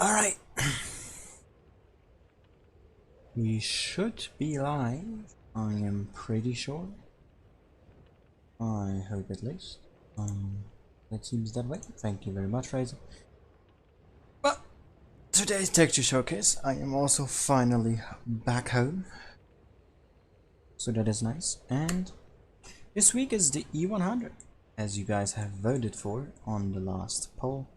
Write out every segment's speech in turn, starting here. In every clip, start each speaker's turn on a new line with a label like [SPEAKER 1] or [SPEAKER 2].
[SPEAKER 1] Alright. We should be live. I am pretty sure. I hope at least. That seems that way. Thank you very much, Razor. But today's texture showcase, I am also finally back home. So that is nice. And this week is the E100, as you guys have voted for on the last poll.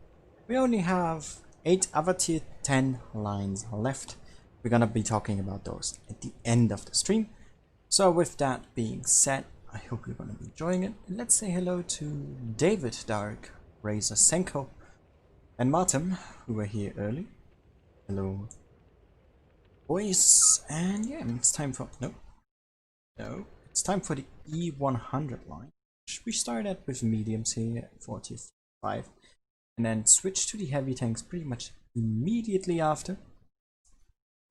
[SPEAKER 1] We only have 8 other tier 10 lines left. We're gonna be talking about those at the end of the stream. So with that being said, I hope you're gonna be enjoying it. Let's say hello to David, Dark, Razor, Senko, and Martin, who were here early. Hello, boys. And yeah, it's time for no, it's time for the E100 line. We started with mediums here for tier 5, and then switch to the heavy tanks pretty much immediately after,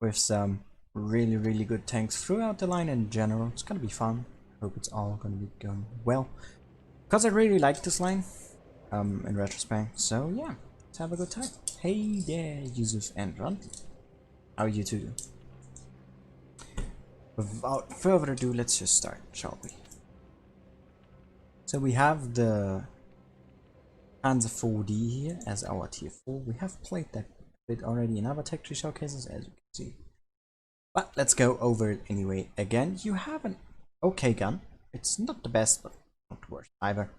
[SPEAKER 1] with some really good tanks throughout the line in general. It's gonna be fun. Hope it's all gonna be going well, because I really like this line in retrospect. So yeah, let's have a good time. Hey there, Yusuf and Randy. How are you two doing? Without further ado, let's just start, shall we? So we have the Panzer 4D here as our tier 4. We have played that bit already in other tech tree showcases, as you can see. But let's go over it anyway. Again, you have an okay gun. It's not the best, but not the worst either.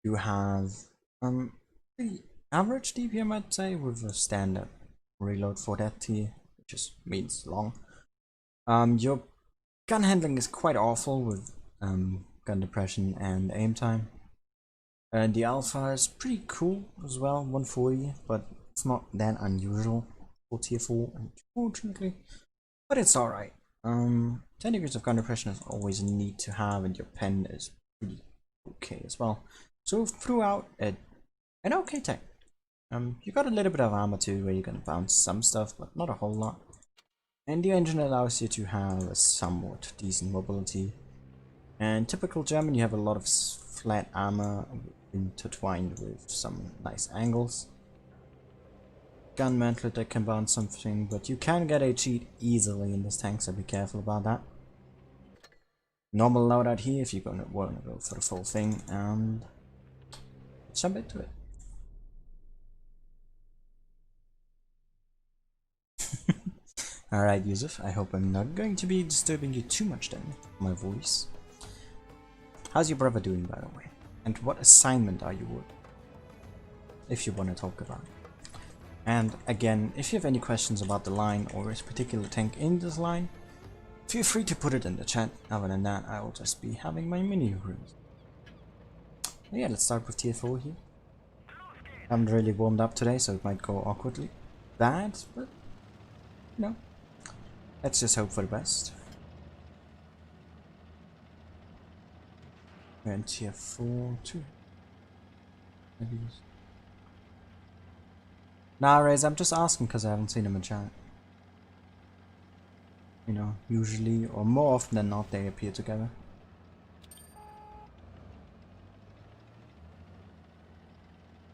[SPEAKER 1] You have pretty average DPM, I'd say, with a standard reload for that tier, which just means long. Your gun handling is quite awful with gun depression and aim time. And the alpha is pretty cool as well, 140, but it's not that unusual for tier 4, unfortunately. But it's alright. 10 degrees of gun depression is always a need to have, and your pen is pretty okay as well. So throughout an okay tank. You got a little bit of armor too, where you're gonna bounce some stuff, but not a whole lot. And the engine allows you to have a somewhat decent mobility. And typical German, you have a lot of flat armor intertwined with some nice angles. Gun mantlet that can bounce something, but you can get a cheat easily in this tank, so be careful about that. Normal loadout here if you're gonna wanna go for the full thing, and let's jump into it. Alright, Yusuf, I hope I'm not going to be disturbing you too much then, my voice. How's your brother doing, by the way? And what assignment are you with? If you want to talk about it. And again, if you have any questions about the line or this particular tank in this line, feel free to put it in the chat. Other than that, I will just be having my mini rooms. Yeah, let's start with tier 4 here. Haven't really warmed up today, so it might go awkwardly bad, but you know, let's just hope for the best. We're in tier 4 too. Maybe. Nah, Raze, I'm just asking because I haven't seen him in chat. You know, usually, or more often than not, they appear together.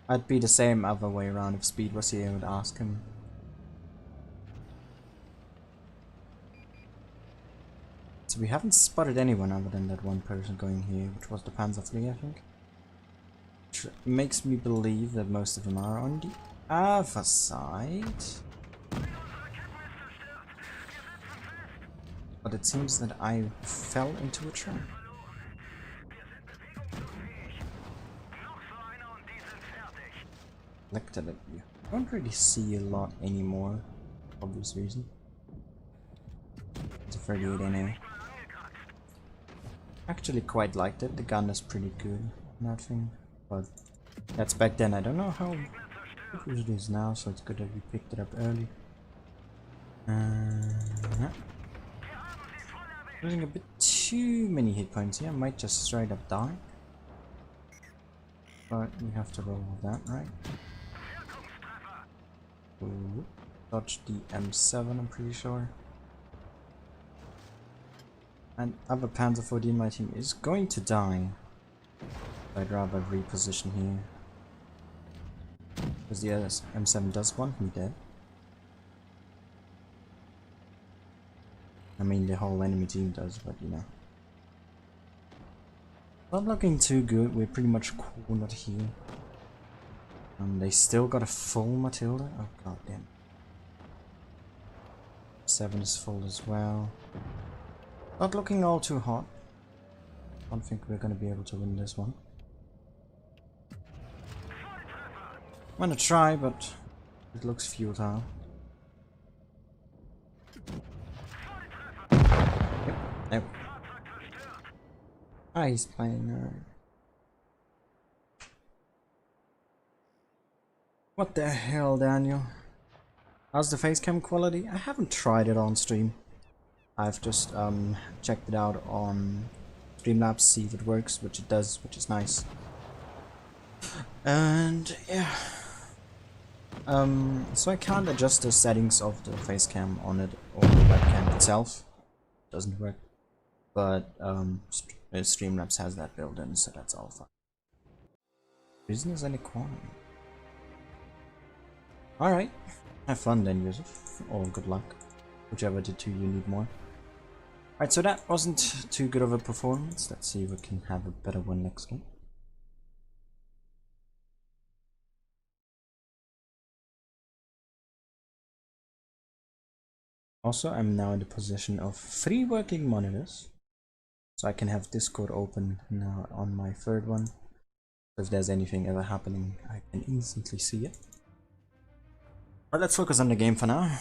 [SPEAKER 1] I'd be the same other way around. If Speed was here, I would ask him. So we haven't spotted anyone other than that one person going here, which was the Panzer III, I think. Which makes me believe that most of them are on the other side. But it seems that I fell into a trap. Looked at it. You don't really see a lot anymore, for obvious reason. It's a 38 NA. Actually quite liked it. The gun is pretty good, nothing. But that's back then. I don't know how good it is now, so it's good that we picked it up early. Losing a bit too many hit points here. I might just straight up die. But we have to roll with that, right? Ooh, dodge the M7, I'm pretty sure. And other Panzer 4D in my team is going to die. I'd rather reposition here. Because the other M7 does want me dead. I mean, the whole enemy team does, but you know. Not looking too good. We're pretty much cornered here. They still got a full Matilda. Oh god damn. 7 is full as well. Not looking all too hot. Don't think we're gonna be able to win this one. I'm gonna try, but it looks futile. Yep, there. Ah, he's playing her. What the hell, Daniel? How's the face cam quality? I haven't tried it on stream. I've just checked it out on Streamlabs, see if it works, which it does, which is nice. And yeah. So I can't adjust the settings of the face cam on it or the webcam itself. Doesn't work. But Streamlabs has that built in, so that's all fine. Business and economy. Alright. Have fun then, Yusuf. Or good luck. Whichever the two you need more. Alright, so that wasn't too good of a performance. Let's see if we can have a better one next game. Also, I'm now in the position of 3 working monitors. So I can have Discord open now on my third one. So if there's anything ever happening, I can instantly see it. But let's focus on the game for now.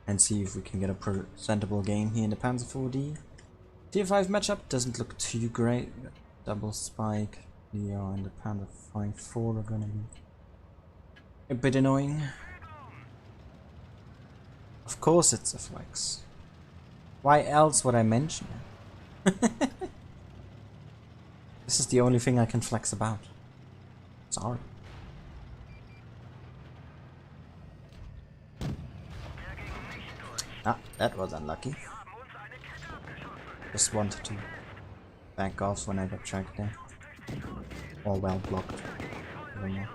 [SPEAKER 1] And see if we can get a presentable game here in the Panzer 4D. Tier 5 matchup doesn't look too great. Double spike. Yeah, and the Panzer 5-4 are gonna be a bit annoying. Of course it's a flex. Why else would I mention it? This is the only thing I can flex about. Sorry. Ah, that was unlucky. Just wanted to back off when I got tracked there. Or well blocked. I don't know.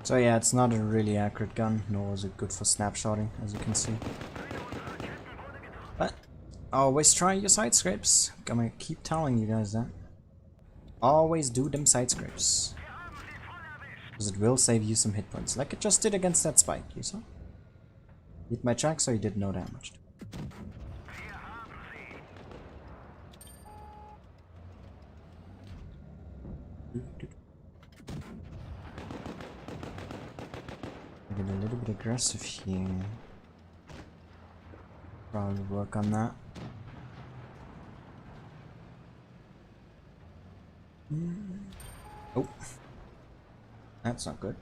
[SPEAKER 1] So yeah, it's not a really accurate gun, nor is it good for snapshotting, as you can see. But always try your side scrapes. I'm gonna keep telling you guys that. Always do them side scrapes. Because it will save you some hit points, like it just did against that spike, you saw? Hit my track, so he did no damage. Get a little bit aggressive here. Probably work on that. Oh, that's not good.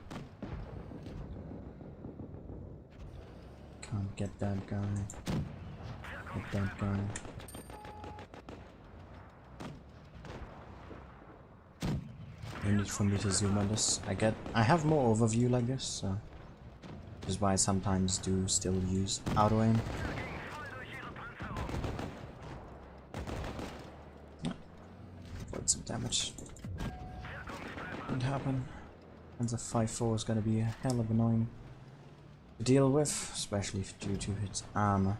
[SPEAKER 1] Can't get that guy. Get that guy. No need for me to zoom on this. I have more overview like this, so which is why I sometimes do still use auto aim. Avoid some damage. Didn't happen. And the 5-4 is gonna be a hell of annoying to deal with, especially due to its armor.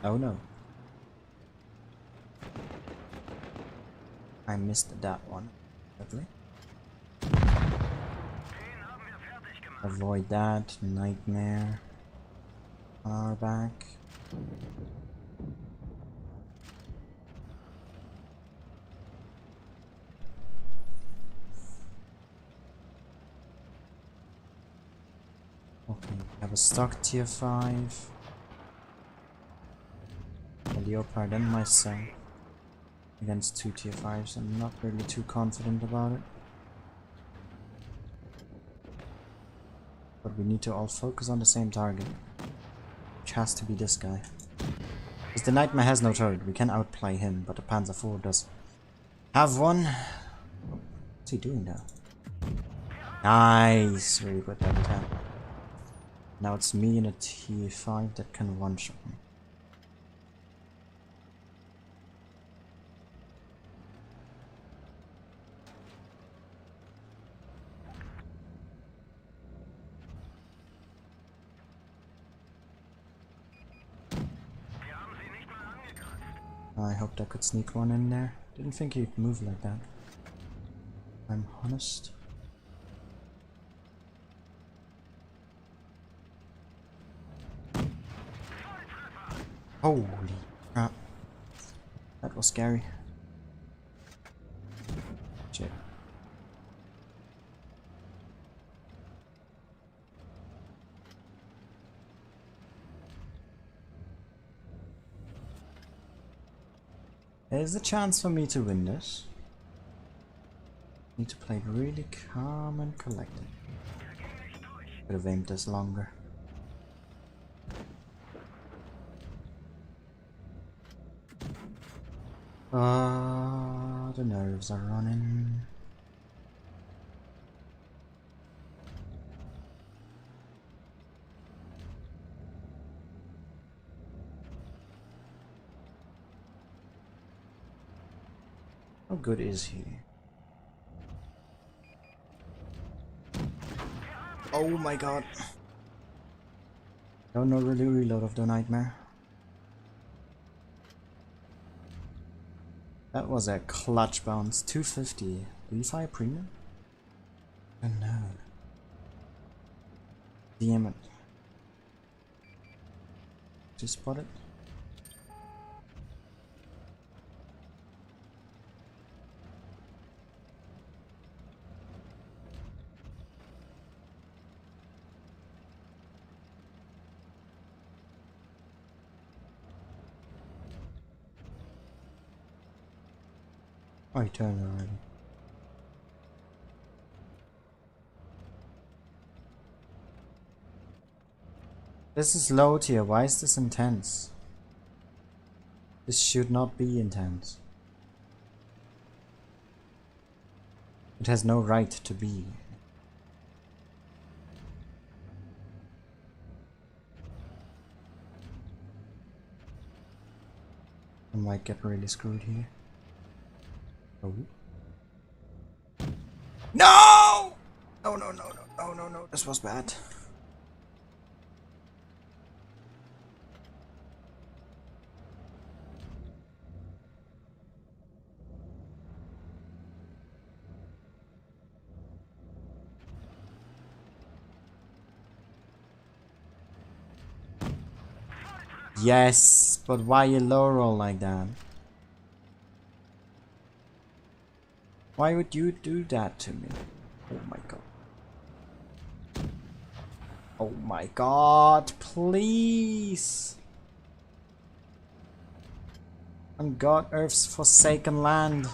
[SPEAKER 1] Oh no. I missed that one. Lovely. Avoid that. Nightmare. On our back. Okay, have a stock tier 5. A Leopard and myself. Against 2 tier 5s, I'm not really too confident about it. But we need to all focus on the same target. Which has to be this guy. Because the Nightmare has no turret, we can outplay him, but the Panzer 4 does have one. What's he doing now? Nice, very good double tap. Now it's me and a T5 that can one-shot me. I hoped I could sneak one in there. Didn't think he'd move like that. I'm honest. Holy crap. That was scary. Shit. There's a chance for me to win this. Need to play it really calm and collected. Could have aimed this longer. The nerves are running. How good is he? Oh my god. Don't know really reload of the nightmare. That was a clutch bounce. 250. Refi premium? Oh no. Damn it. Just spot it. Oh, he turned already. This is low tier. Why is this intense? This should not be intense. It has no right to be. I might get really screwed here. Oh. No! No, no, no, no, no, no, no. This was bad. Yes, but why you low roll like that? Why would you do that to me? Oh my god. Oh my god, please! On God, Earth's forsaken land.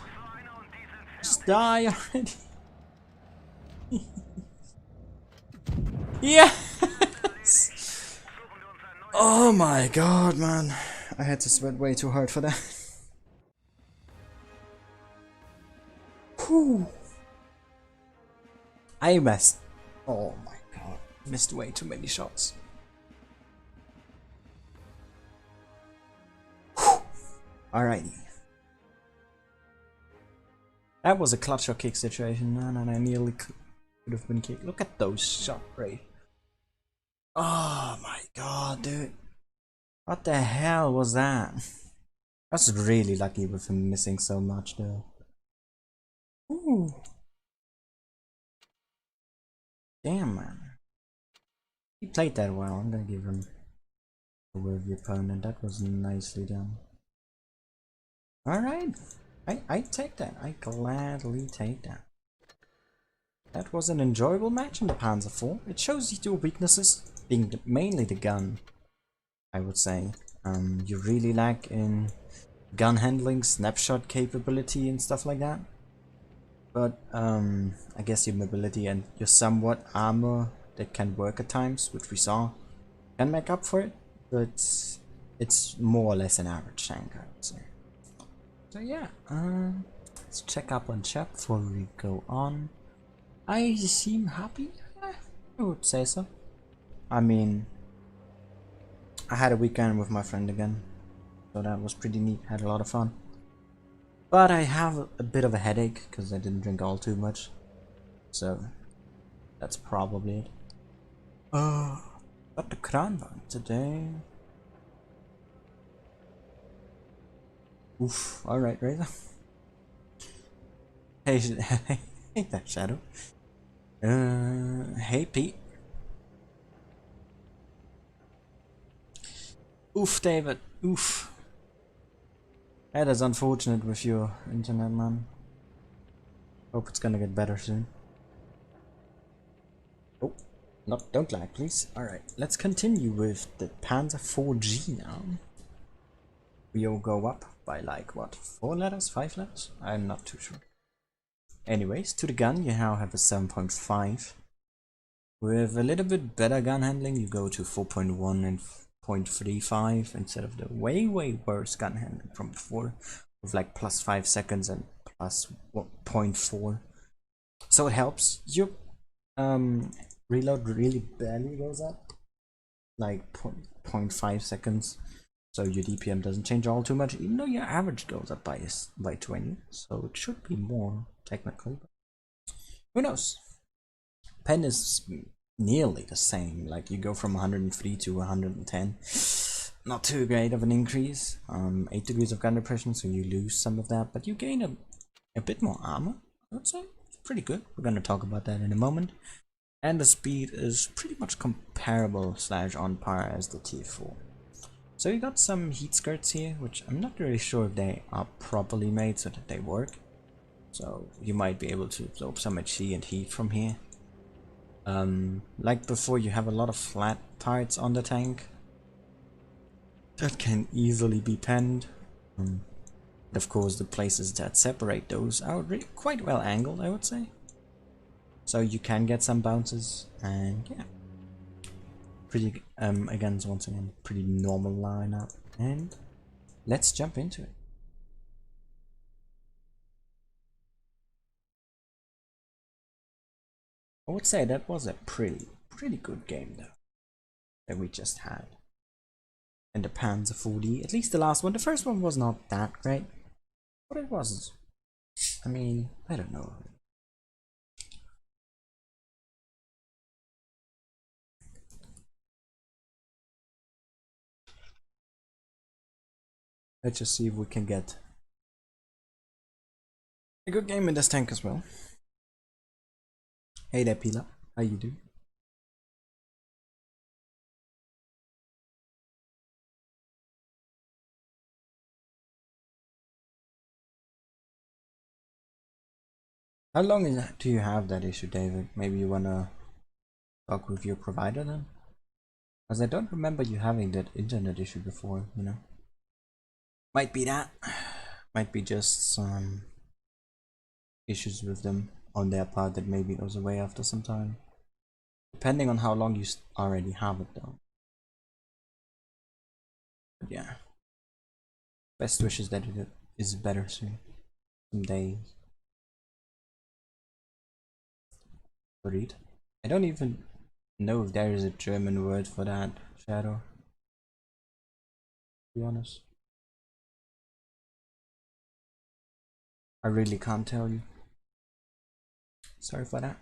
[SPEAKER 1] Just die already. Yes! Oh my god, man. I had to sweat way too hard for that. Whew. I missed. Oh my god. Missed way too many shots. Whew. Alrighty. That was a clutch or kick situation, man, and I nearly could have been kicked. Look at those shot rate. Oh my god, dude. What the hell was that? I was really lucky with him missing so much, though. Ooh. Damn, man. He played that well. I'm gonna give him a worthy opponent. That was nicely done. Alright. I take that. I gladly take that. That was an enjoyable match in the Panzer IV. It shows you your weaknesses, being mainly the gun, I would say. You really lack in gun handling, snapshot capability and stuff like that. But I guess your mobility and your somewhat armor that can work at times, which we saw, can make up for it. But it's more or less an average tank, I would say. So yeah, let's check up on chat before we go on. I seem happy? I would say so. I mean, I had a weekend with my friend again, so that was pretty neat. Had a lot of fun. But I have a bit of a headache because I didn't drink all too much. So that's probably it. Got the Kranbank today. Oof, alright, Razor. Hey, hey that Shadow. Hey Pete. Oof, David. Oof. That is unfortunate with your internet, man. Hope it's gonna get better soon. Oh, don't lag, please. Alright, let's continue with the Panzer 4G now. We'll go up by like, what, 4 letters? 5 letters? I'm not too sure. Anyways, to the gun, you now have a 7.5. With a little bit better gun handling, you go to 4.1 and 0.35 instead of the way worse gun handling from before, with like plus 5 seconds and plus 0.4. So it helps. Your reload really barely goes up, like 0.5 seconds. So your DPM doesn't change all too much, even though your average goes up by 20. So it should be more technically. But who knows? Pen is nearly the same. Like you go from 103 to 110. Not too great of an increase. 8 degrees of gun depression, so you lose some of that, but you gain a bit more armor. I would say it's pretty good. We're gonna talk about that in a moment. And the speed is pretty much comparable / on par as the T4. So you got some heat skirts here, which I'm not really sure if they are properly made so that they work. So you might be able to absorb some HE and heat from here. Like before, you have a lot of flat parts on the tank that can easily be penned. But of course, the places that separate those are quite well angled, I would say. So you can get some bounces, and yeah. Pretty, again, once again, pretty normal lineup. And let's jump into it. I would say that was a pretty good game though, that we just had. And the Panzer 4D, at least the last one. The first one was not that great, but it was, I mean, I don't know. Let's just see if we can get a good game in this tank as well. Hey there, Pila. How you do? How long do you have that issue, David? Maybe you wanna talk with your provider then? Because I don't remember you having that internet issue before, you know? Might be that. Might be just some issues with them on their part that maybe goes away after some time. Depending on how long you already have it though. But yeah. Best wishes that it is better soon. Some days. Read. I don't even know if there is a German word for that, Shadow. To be honest. I really can't tell you. Sorry for that.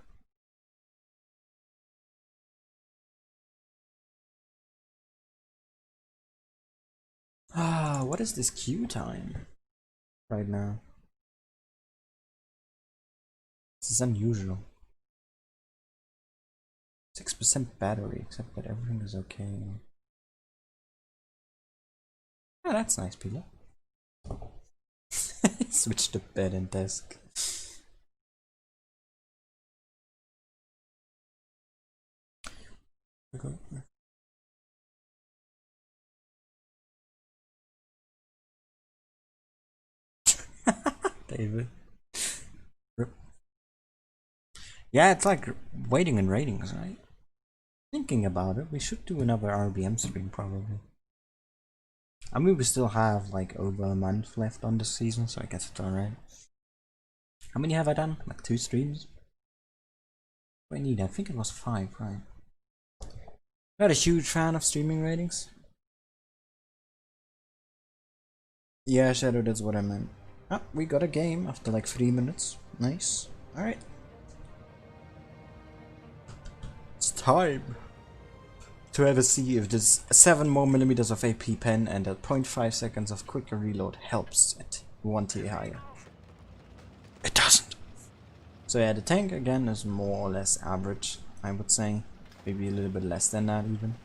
[SPEAKER 1] Ah, what is this queue time right now? This is unusual. 6% battery, except that everything is okay. Oh, that's nice, Pila. Switch to bed and desk. Okay. David. Rip. Yeah, it's like waiting in ratings, right? Thinking about it, we should do another RBM stream probably. I mean, we still have like over a month left on the season, so I guess it's alright. How many have I done? Like 2 streams? I need, I think it was 5, right? Not a huge fan of streaming ratings. Yeah, Shadow, that's what I meant. Ah, we got a game after like 3 minutes. Nice. Alright. It's time to ever see if this 7 more millimeters of AP pen and a 0.5 seconds of quicker reload helps at 1 tier higher. It doesn't. So yeah, the tank again is more or less average, I would say. Maybe a little bit less than that even.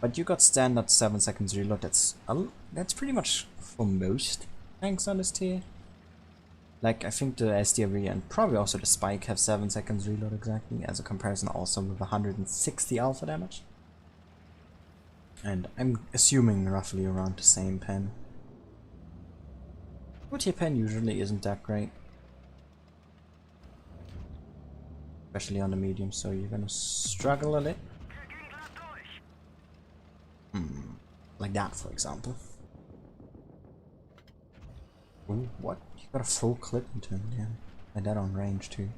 [SPEAKER 1] But you got standard 7 seconds reload. That's pretty much for most tanks on this tier. Like I think the SDRV and probably also the Spike have 7 seconds reload exactly, as a comparison also with 160 alpha damage. And I'm assuming roughly around the same pen. But your pen usually isn't that great. Especially on the medium, so you're gonna struggle a little. Like that, for example. Ooh, what? You got a full clip into him, yeah. And that on range too.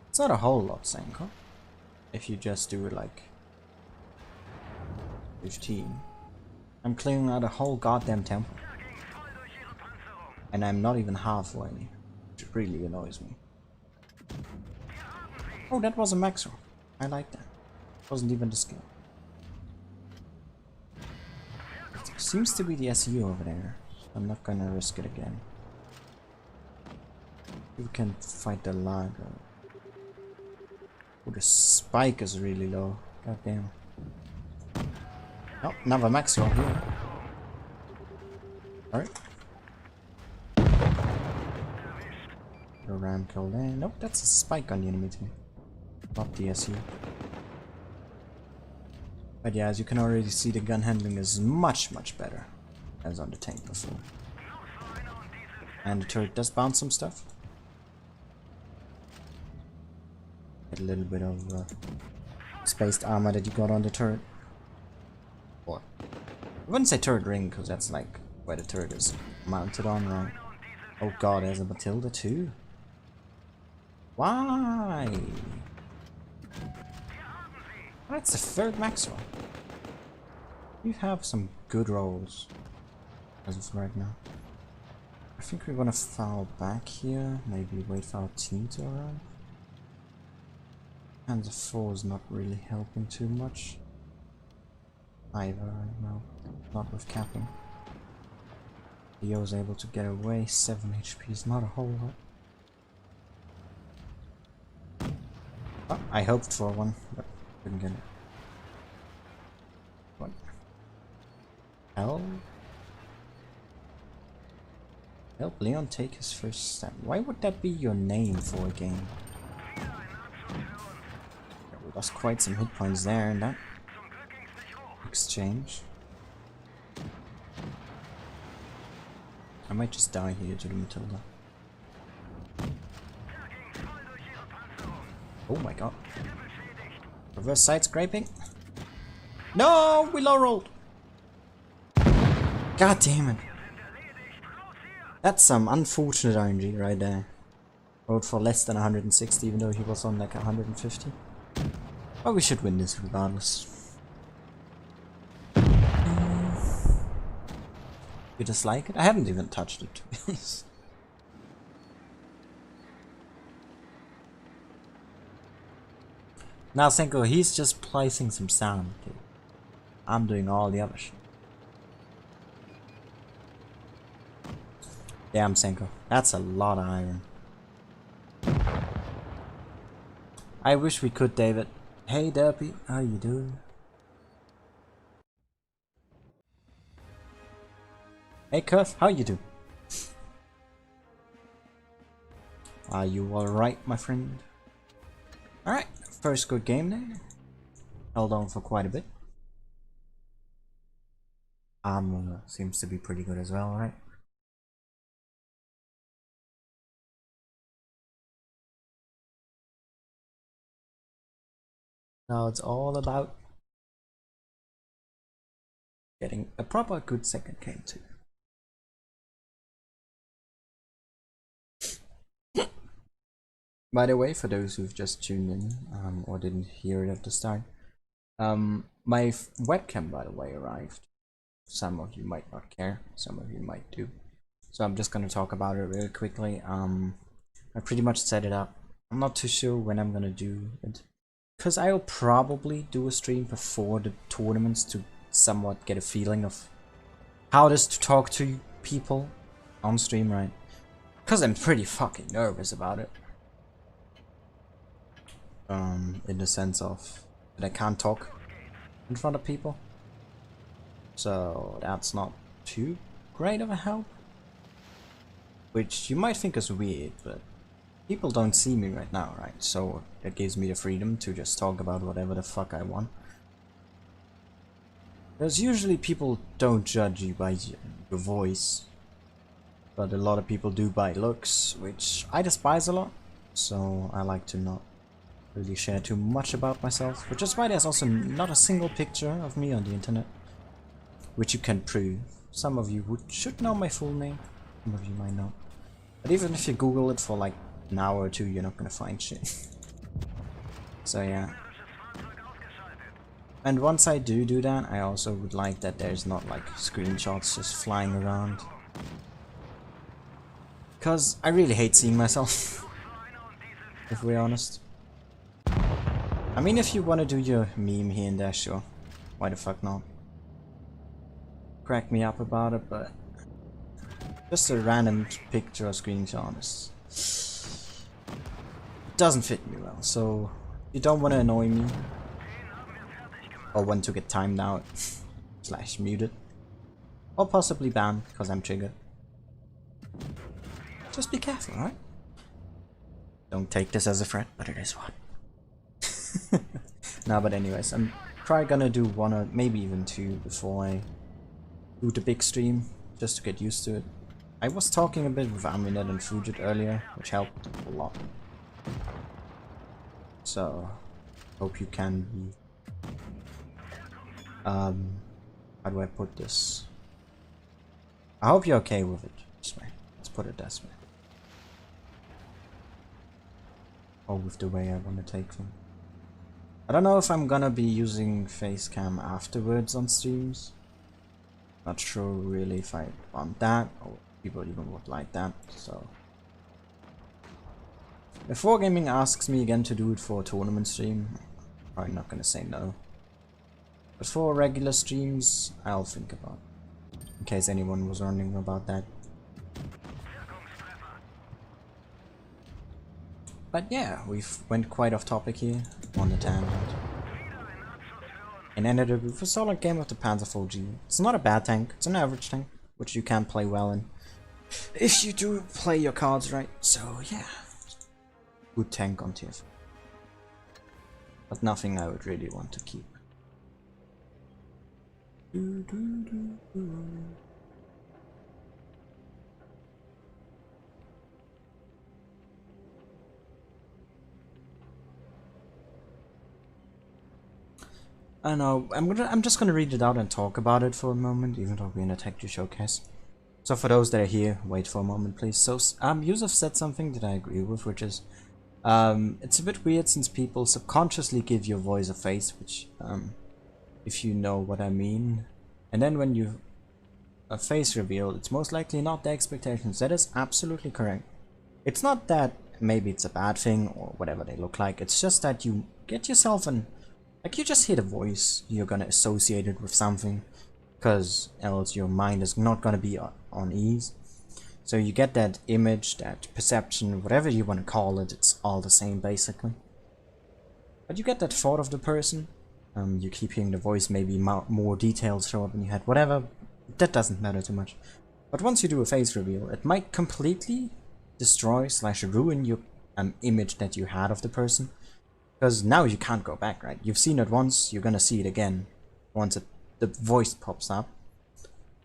[SPEAKER 1] It's not a whole lot, Senko. If you just do it like 15. I'm clearing out a whole goddamn temple. And I'm not even halfway, which really annoys me. Oh, that was a maximum. I like that. Wasn't even the skill. It seems to be the SU over there. I'm not gonna risk it again. You can fight the Lager. Oh, the spike is really low. God damn. Oh, another maximum here. Alright. The ram kill there. Nope, that's a spike on the enemy team. Not the SU. But yeah, as you can already see, the gun handling is much better as on the tank before. And the turret does bounce some stuff. Get a little bit of spaced armor that you got on the turret. Or I wouldn't say turret ring, because that's like where the turret is mounted on, right? Oh god, there's a Matilda too. Why? That's the third maximum. You have some good rolls as of right now. I think we're gonna foul back here. Maybe wait for our team to arrive. And the 4 is not really helping too much. Either, no, not with capping. Leo is able to get away. 7 HP is not a whole lot. Oh, I hoped for one, but couldn't get it. What? Help? Help Leon take his first step. Why would that be your name for a game? We lost quite some hit points there in that exchange. I might just die here to the Matilda. Oh my god. Reverse side scraping. No, we low rolled. God damn it. That's some unfortunate RNG right there. Rolled for less than 160 even though he was on like 150. But we should win this regardless. You dislike it? I haven't even touched it, to be honest. Now Senko, he's just placing some sound. Okay? I'm doing all the other shit. Damn Senko, that's a lot of iron. I wish we could, David. Hey Derpy, how you doing? Hey Curve, how you doing? Are you alright, my friend? Alright, first good game there. Held on for quite a bit. Armor seems to be pretty good as well, right? Now it's all about getting a proper good second game too. By the way, for those who've just tuned in or didn't hear it at the start, my webcam, by the way, arrived. Some of you might not care, some of you might do. So I'm just gonna talk about it really quickly. I pretty much set it up. I'm not too sure when I'm gonna do it, because I'll probably do a stream before the tournaments to somewhat get a feeling of how it is to talk to people on stream, right? Because I'm pretty fucking nervous about it. In the sense of that I can't talk in front of people. So that's not too great of a help. Which you might think is weird, but people don't see me right now, right? So it gives me the freedom to just talk about whatever the fuck I want. Because usually people don't judge you by your voice, but a lot of people do by looks, which I despise a lot. So I like to not really share too much about myself, which is why there's also not a single picture of me on the internet, which you can prove. Some of you should know my full name, some of you might not. But even if you Google it for like an hour or two, you're not gonna find shit. So yeah. And once I do that, I also would like that there's not like screenshots just flying around. Cause I really hate seeing myself, if we're honest. I mean, if you want to do your meme here and there, sure. Why the fuck not? Crack me up about it, but just a random picture or screenshot doesn't fit me well. So you don't want to annoy me or want to get timed out / muted or possibly banned because I'm triggered. Just be careful, right? Don't take this as a threat, but it is one. No, but anyways, I'm probably gonna do one or maybe even two before I do the big stream, just to get used to it. I was talking a bit with Aminet and Fujit earlier, which helped a lot. So, hope you can be... how do I put this? I hope you're okay with it this way. Let's put it this way. Or with the way I want to take them. I don't know if I'm gonna be using facecam afterwards on streams. Not sure really if I want that, or people even would like that, so... If Wargaming asks me again to do it for a tournament stream, I'm probably not gonna say no. But for regular streams, I'll think about it. In case anyone was wondering about that. But yeah, we've went quite off topic here on the tangent. And ended up with a solid game of the Panzer IV-G. It's not a bad tank, it's an average tank, which you can play well in. If you do play your cards right, so yeah. Good tank on tier 4. But nothing I would really want to keep. I know, I'm just gonna read it out and talk about it for a moment, even though we're in a Tech G showcase. So for those that are here, wait for a moment please. So Yusuf said something that I agree with, which is it's a bit weird since people subconsciously give your voice a face, which if you know what I mean. And then when you a face reveal, it's most likely not the expectations. That is absolutely correct. It's not that maybe it's a bad thing or whatever they look like, it's just that you get yourself an... Like, you just hear a voice, you're gonna associate it with something, because else your mind is not gonna be on ease. So you get that image, that perception, whatever you want to call it, it's all the same basically. But you get that thought of the person, you keep hearing the voice, maybe more details show up in your head, whatever, that doesn't matter too much. But once you do a face reveal, it might completely destroy / ruin your image that you had of the person. Because now you can't go back, right? You've seen it once, you're gonna see it again once the voice pops up.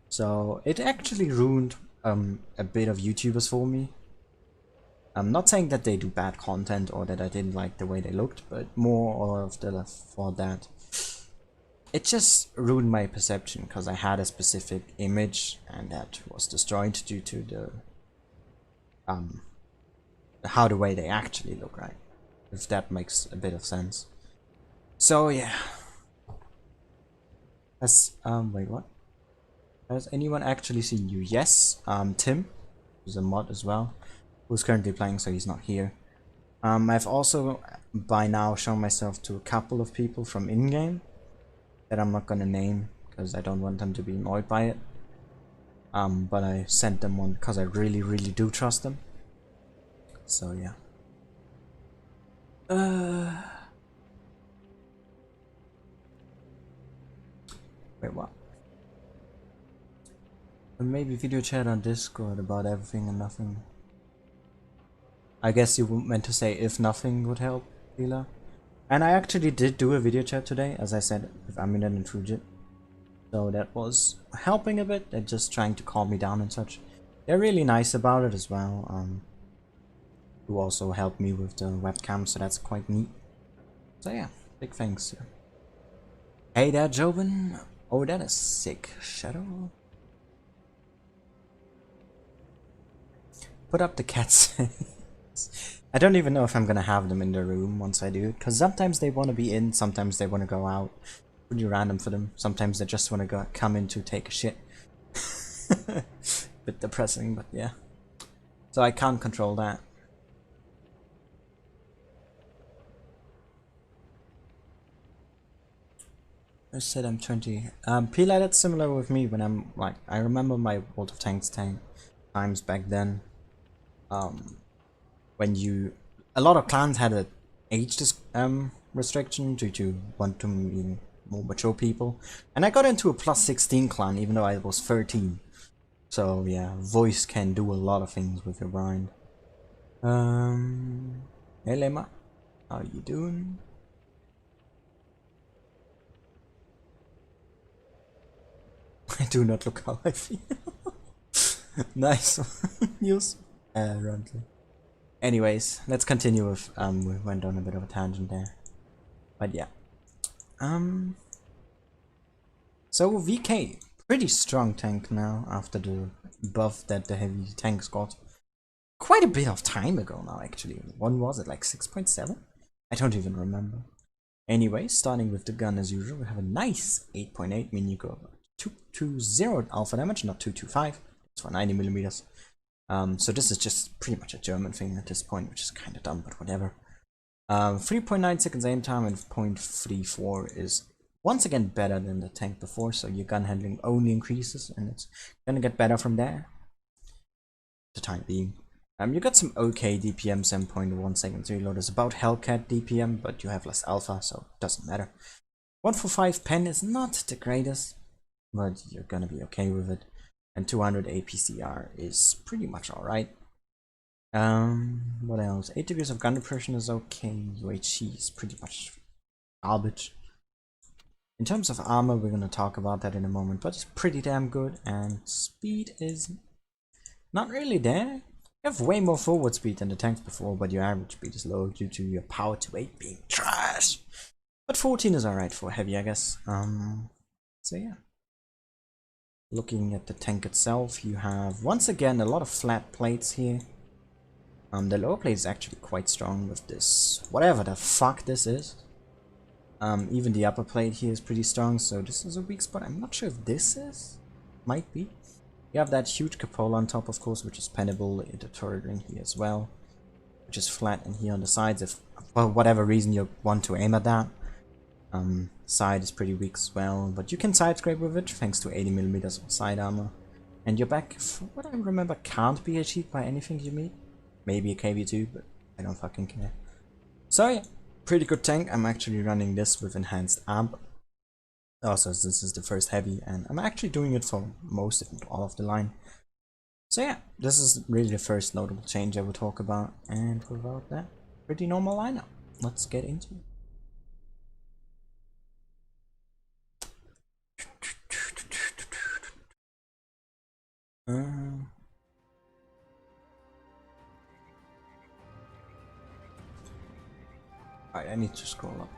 [SPEAKER 1] So it actually ruined a bit of YouTubers for me. I'm not saying that they do bad content or that I didn't like the way they looked, but more of the for that. It just ruined my perception because I had a specific image and that was destroyed due to the how the way they actually look, right? If that makes a bit of sense. So yeah. Wait, what? Has anyone actually seen you? Yes, Tim, who's a mod as well, who's currently playing, so he's not here. I've also by now shown myself to a couple of people from in-game that I'm not gonna name because I don't want them to be annoyed by it. But I sent them one because I really, really do trust them. So yeah. Wait, what? Maybe video chat on Discord about everything and nothing. I guess you meant to say if nothing would help, Lila. And I actually did do a video chat today, as I said, with Aminat and Fujit. So that was helping a bit. They're just trying to calm me down and such. They're really nice about it as well. Who also helped me with the webcam, so that's quite neat. So yeah, big thanks. Hey there, Jobin. Oh, that is sick. Shadow. Put up the cats. I don't even know if I'm gonna have them in the room once I do it, because sometimes they want to be in, sometimes they want to go out. Pretty random for them. Sometimes they just want to come in to take a shit. Bit depressing, but yeah. So I can't control that. I said I'm 20. Pila, that's similar with me when I'm like, I remember my World of Tanks times back then. When a lot of clans had a age restriction due to want to be more mature people, and I got into a +16 clan even though I was 13. So yeah, voice can do a lot of things with your mind. Hey Lema, how you doing? I do not look how I feel. Nice news. Runtley. Anyways, let's continue with we went on a bit of a tangent there. But yeah. So VK, pretty strong tank now after the buff that the heavy tanks got. Quite a bit of time ago now actually. When was it, like 6.7? I don't even remember. Anyway, starting with the gun as usual, we have a nice 8.8, meaning you go 220 alpha damage, not 225. It's for 90mm. So this is just pretty much a German thing at this point, which is kind of dumb, but whatever. 3.9 seconds aim time and 0.34 is once again better than the tank before, so your gun handling only increases, and it's gonna get better from there. The time being. You got some okay DPM, 7.1 seconds reload is about Hellcat DPM, but you have less alpha, so it doesn't matter. 145 pen is not the greatest, but you're gonna be okay with it. And 200 APCR is pretty much alright. What else? 8 degrees of gun depression is okay. UHC is pretty much garbage. In terms of armor, we're gonna talk about that in a moment, but it's pretty damn good. And speed is not really there. You have way more forward speed than the tanks before, but your average speed is low due to your power to 8 being trash. But 14 is alright for heavy, I guess. So yeah. Looking at the tank itself, you have once again a lot of flat plates here. The lower plate is actually quite strong with this, whatever the fuck this is. Even the upper plate here is pretty strong, so this is a weak spot. I'm not sure if this is. Might be. You have that huge cupola on top, of course, which is pennable, the turret ring here as well, which is flat, and here on the sides, if for whatever reason you want to aim at that. Side is pretty weak as well, but you can side scrape with it thanks to 80mm of side armor. And your back, from what I remember, can't be achieved by anything you meet. Maybe a KV2, but I don't fucking care. So yeah, pretty good tank. I'm actually running this with enhanced amp. Also, this is the first heavy, and I'm actually doing it for most, if not all, of the line. So yeah, this is really the first notable change I will talk about, and without that, pretty normal lineup. Let's get into it. Alright, I need to scroll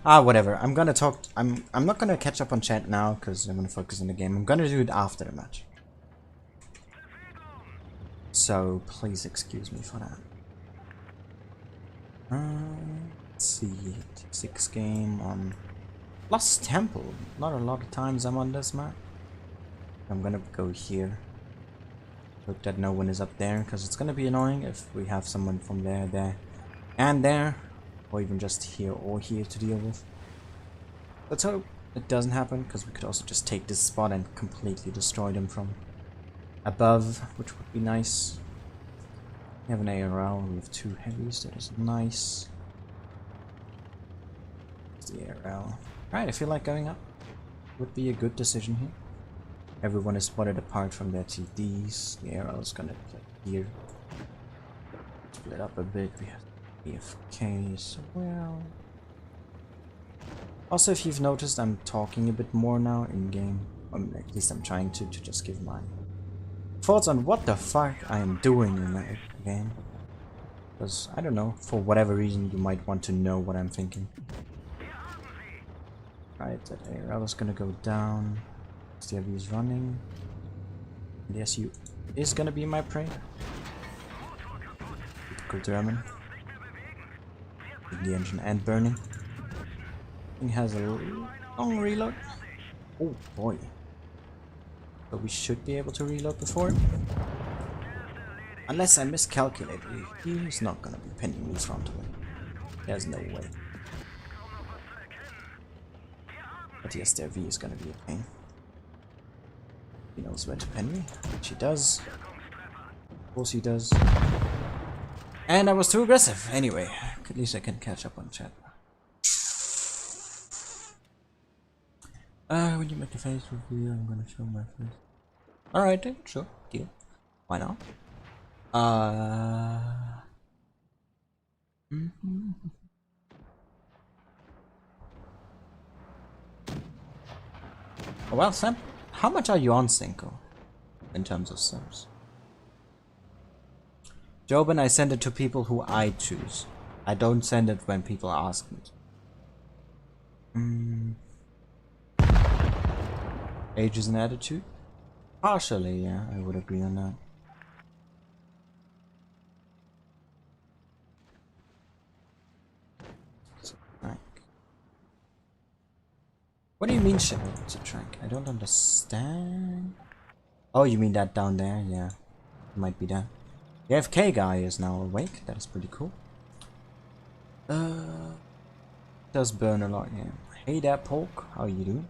[SPEAKER 1] up. Whatever. I'm gonna talk. I'm not gonna catch up on chat now because I'm gonna focus on the game. I'm gonna do it after the match. So please excuse me for that. Let's see, 6 game on Lost Temple. Not a lot of times I'm on this map. I'm gonna go here. Hope that no one is up there, because it's gonna be annoying if we have someone from there, and there, or even just here or here to deal with. Let's hope it doesn't happen, because we could also just take this spot and completely destroy them from above, which would be nice. We have an ARL, we have 2 heavies, that is nice. The ARL. Right, I feel like going up would be a good decision here. Everyone is spotted apart from their TDs. The ARL is gonna play here. Split up a bit, we have AFK as well. Also, if you've noticed, I'm talking a bit more now in game. At least I'm trying to just give my thoughts on what the fuck I am doing in that game. Because, I don't know, for whatever reason you might want to know what I'm thinking. Right, that ARL is gonna go down. The heavy is running. The SU is gonna be my prey. Typical German. The engine and burning. It has a long reload. Oh boy. But we should be able to reload before. Unless I miscalculated. He's not gonna be pinning me frontally. There's no way. But yes, their V is gonna be a pain. He knows where to pin me, which he does. Of course he does. And I was too aggressive. Anyway, at least I can catch up on chat. When you make a face reveal, I'm gonna show my face. Alright then, sure, deal. Why not? Well, Sam, how much are you on Cinco in terms of subs? Jobin, I send it to people who I choose. I don't send it when people ask me. Age is an attitude? Partially, yeah, I would agree on that. What do you mean, Shadow? It's a track. I don't understand. Oh, you mean that down there? Yeah, it might be that. The AFK guy is now awake. That is pretty cool. Does burn a lot, yeah. Hey there, Polk. How you doing?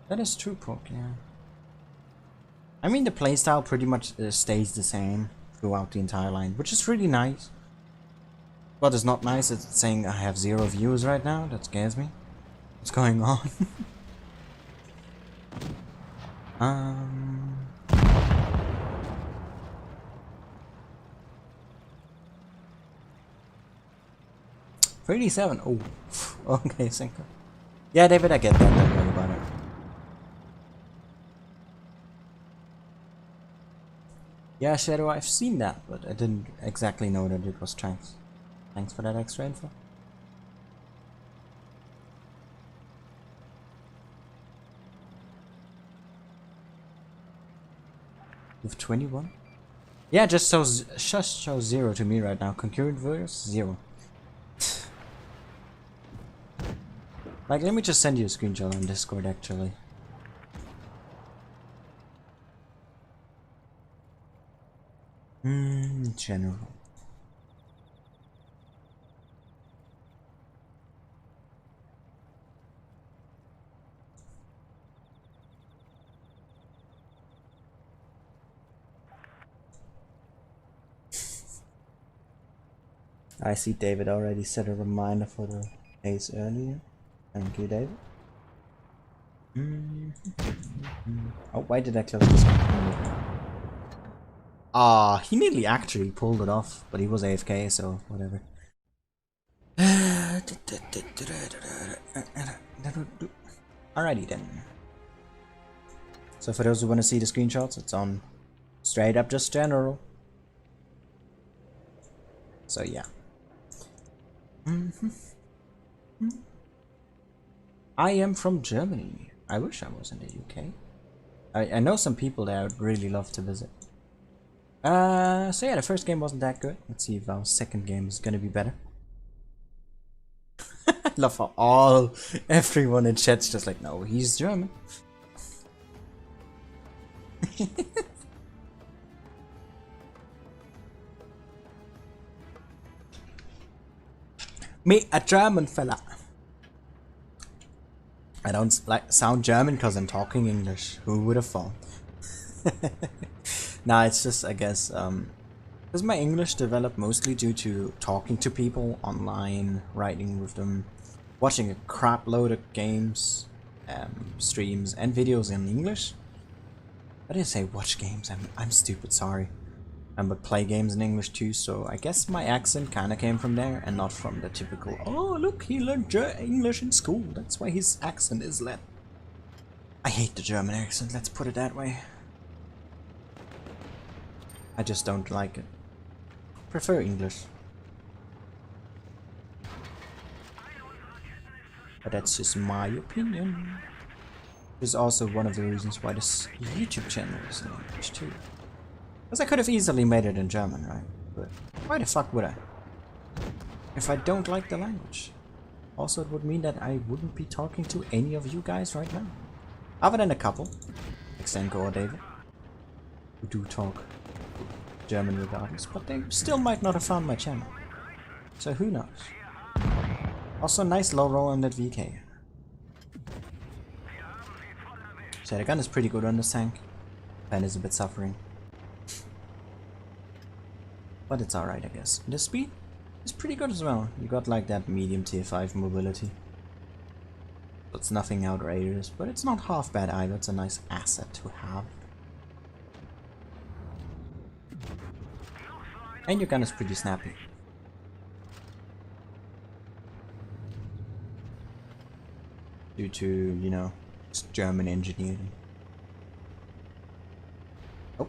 [SPEAKER 1] That is true, Polk, yeah. I mean, the playstyle pretty much stays the same throughout the entire line, which is really nice. What is not nice is saying I have 0 views right now. That scares me. What's going on? 37. Oh, okay, Cinco. Yeah, David, I get that. Don't worry about it. Yeah, Shadow, I've seen that, but I didn't exactly know that it was tracks. Thanks for that extra info. With 21? Yeah, just shows 0 to me right now. Concurrent viewers 0. Like, let me just send you a screenshot on Discord actually. General. I see David already set a reminder for the days earlier. Thank you, David. Oh, why did I close this one? Ah, he nearly actually pulled it off, but he was AFK, so whatever. Alrighty then. So for those who want to see the screenshots, it's on straight up just general. So yeah. I am from Germany. I wish I was in the UK. I know some people there I would really love to visit. So yeah, the first game wasn't that good. Let's see if our second game is gonna be better. I love how everyone in chat's just like, no, he's German. Me, a German fella. I don't like sound German because I'm talking English. Who would have thought? Nah, it's just, I guess, because my English developed mostly due to talking to people online, writing with them, watching a crap load of games, streams, and videos in English. I didn't say watch games. I'm stupid. Sorry. But play games in English too. So I guess my accent kind of came from there, and not from the typical. Oh, look, he learned English in school. That's why his accent is that. I hate the German accent. Let's put it that way. I just don't like it. Prefer English. But that's just my opinion. This is also one of the reasons why this YouTube channel is in English too. Because I could have easily made it in German, right? But why the fuck would I? If I don't like the language. Also, it would mean that I wouldn't be talking to any of you guys right now. Other than a couple, like Stenko or David, who do talk German regardless, but they still might not have found my channel. So who knows? Also, nice low roll on that VK. So the gun is pretty good on this tank. Ben is a bit suffering. But it's alright, I guess. The speed is pretty good as well. You got like that medium tier 5 mobility. It's nothing outrageous, but it's not half bad either. It's a nice asset to have. And your gun is pretty snappy. Due to, you know, it's German engineering. Oh.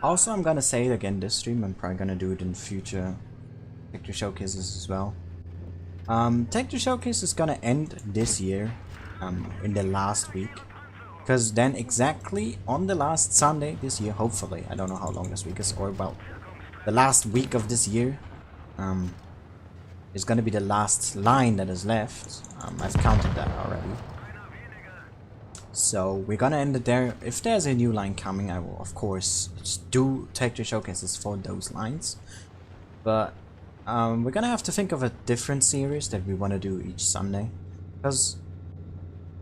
[SPEAKER 1] Also, I'm gonna say it again this stream. I'm probably gonna do it in future Tech 2 showcases as well. Tech 2 showcase is gonna end this year, in the last week. Because then exactly on the last Sunday this year, hopefully, I don't know how long this week is, or well, the last week of this year, is gonna be the last line that is left. I've counted that already. So we're gonna end it there. If there's a new line coming, I will of course do Tech 2 showcases for those lines. But we're gonna have to think of a different series that we want to do each Sunday. Because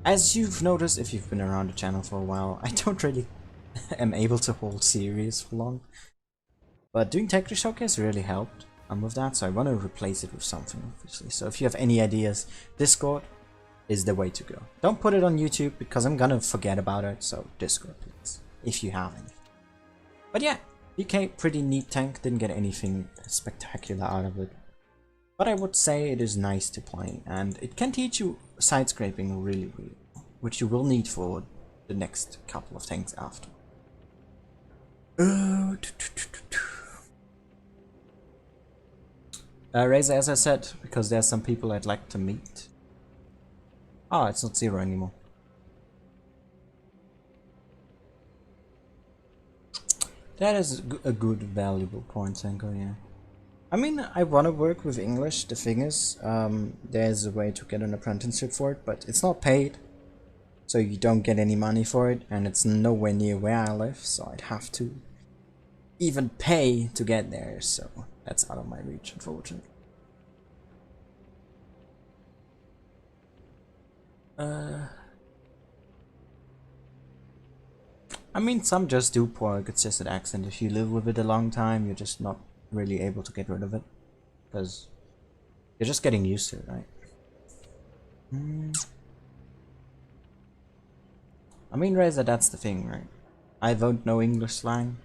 [SPEAKER 1] as you've noticed, if you've been around the channel for a while, I don't really am able to hold series for long. But doing Tech 2 Showcase really helped with that, so I want to replace it with something, obviously. So if you have any ideas, Discord is the way to go. Don't put it on YouTube, because I'm gonna forget about it, so Discord, please, if you have any. But yeah, DK, pretty neat tank, didn't get anything spectacular out of it. But I would say it is nice to play, and it can teach you side scraping really well, which you will need for the next couple of tanks after. Razor, as I said, because there's some people I'd like to meet. Ah, it's not 0 anymore. That is a good, valuable point, Senko, yeah. I mean, I want to work with English. The thing is, there's a way to get an apprenticeship for it, but it's not paid. So you don't get any money for it, and it's nowhere near where I live, so I'd have to even pay to get there, so that's out of my reach, unfortunately. I mean, some just do poor consistent accent. If you live with it a long time, you're just not really able to get rid of it, because you're just getting used to it, right? I mean, Razor, that's the thing, right? I won't know English slang.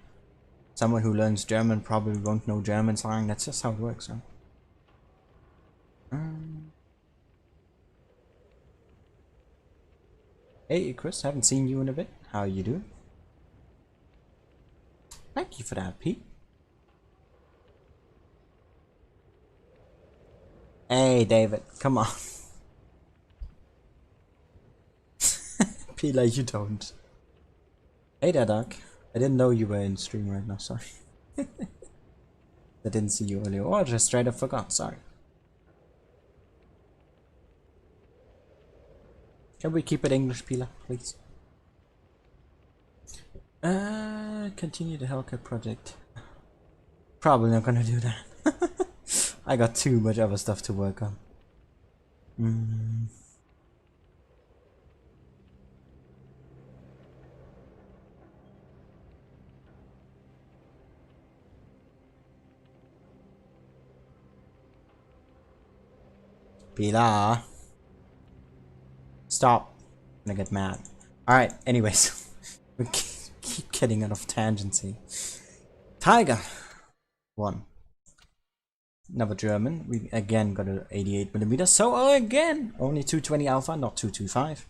[SPEAKER 1] Someone who learns German probably won't know German slang. That's just how it works, right? Hey, Chris, haven't seen you in a bit. how you do? Thank you for that, Pete. Hey, David, come on. Pete, like you don't. Hey there, Doc. I didn't know you were in stream right now, sorry. I didn't see you earlier. Or just straight up forgot, sorry. Can we keep it English, Pila, please? Continue the Hellcat project. Probably not gonna do that. I got too much other stuff to work on. Pila. Stop. I'm gonna get mad. Alright, anyways. We keep getting out of tangency. Tiger. 1. Another German. We again got an 88mm. So again, only 220 alpha, not 225.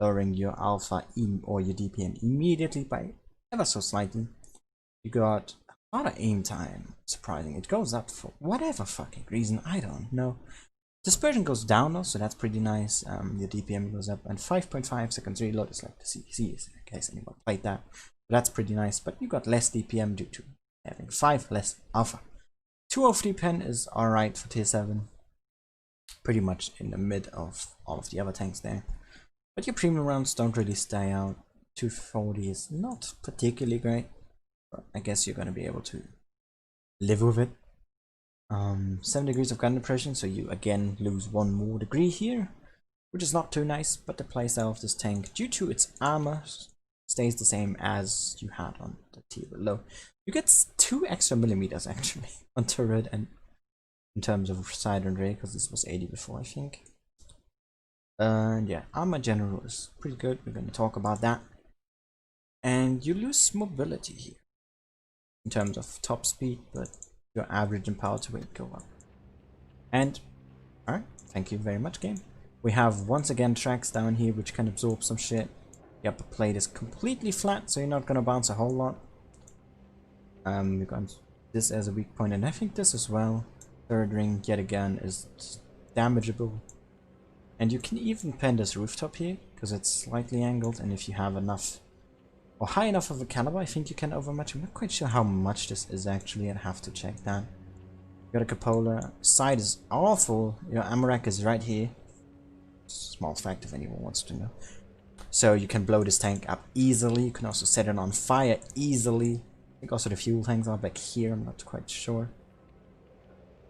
[SPEAKER 1] Lowering your alpha or your DPM immediately by ever so slightly. You got a lot of aim time. Surprising. It goes up for whatever fucking reason. I don't know. Dispersion goes down though, so that's pretty nice. Your DPM goes up, and 5.5 seconds reload is like the CPC, in case anyone played that. But that's pretty nice, but you got less DPM due to having 5 less alpha. 203 pen is alright for tier 7. Pretty much in the mid of all of the other tanks there. But your premium rounds don't really stay out. 240 is not particularly great, but I guess you're gonna be able to live with it. 7 degrees of gun depression, so you again lose 1 more degree here, which is not too nice, but the playstyle of this tank, due to its armor, stays the same as you had on the tier below. You get 2 extra millimeters actually on turret and in terms of side and rear, because this was 80 before, I think. And yeah, armor general is pretty good. We're going to talk about that. And you lose mobility here in terms of top speed, but your average and power to weight go up. And alright, thank you very much, game. We have once again tracks down here which can absorb some shit. The upper plate is completely flat, so you're not gonna bounce a whole lot. We got this as a weak point, and I think this as well. Third ring yet again is damageable. And you can even pen this rooftop here because it's slightly angled, and if you have enough or high enough of a caliber, I think you can overmatch. I'm not quite sure how much this is actually. I'd have to check that. You got a cupola. Side is awful. Your ammo rack is right here. Small fact if anyone wants to know. So you can blow this tank up easily. You can also set it on fire easily. I think also the fuel tanks are back here. I'm not quite sure.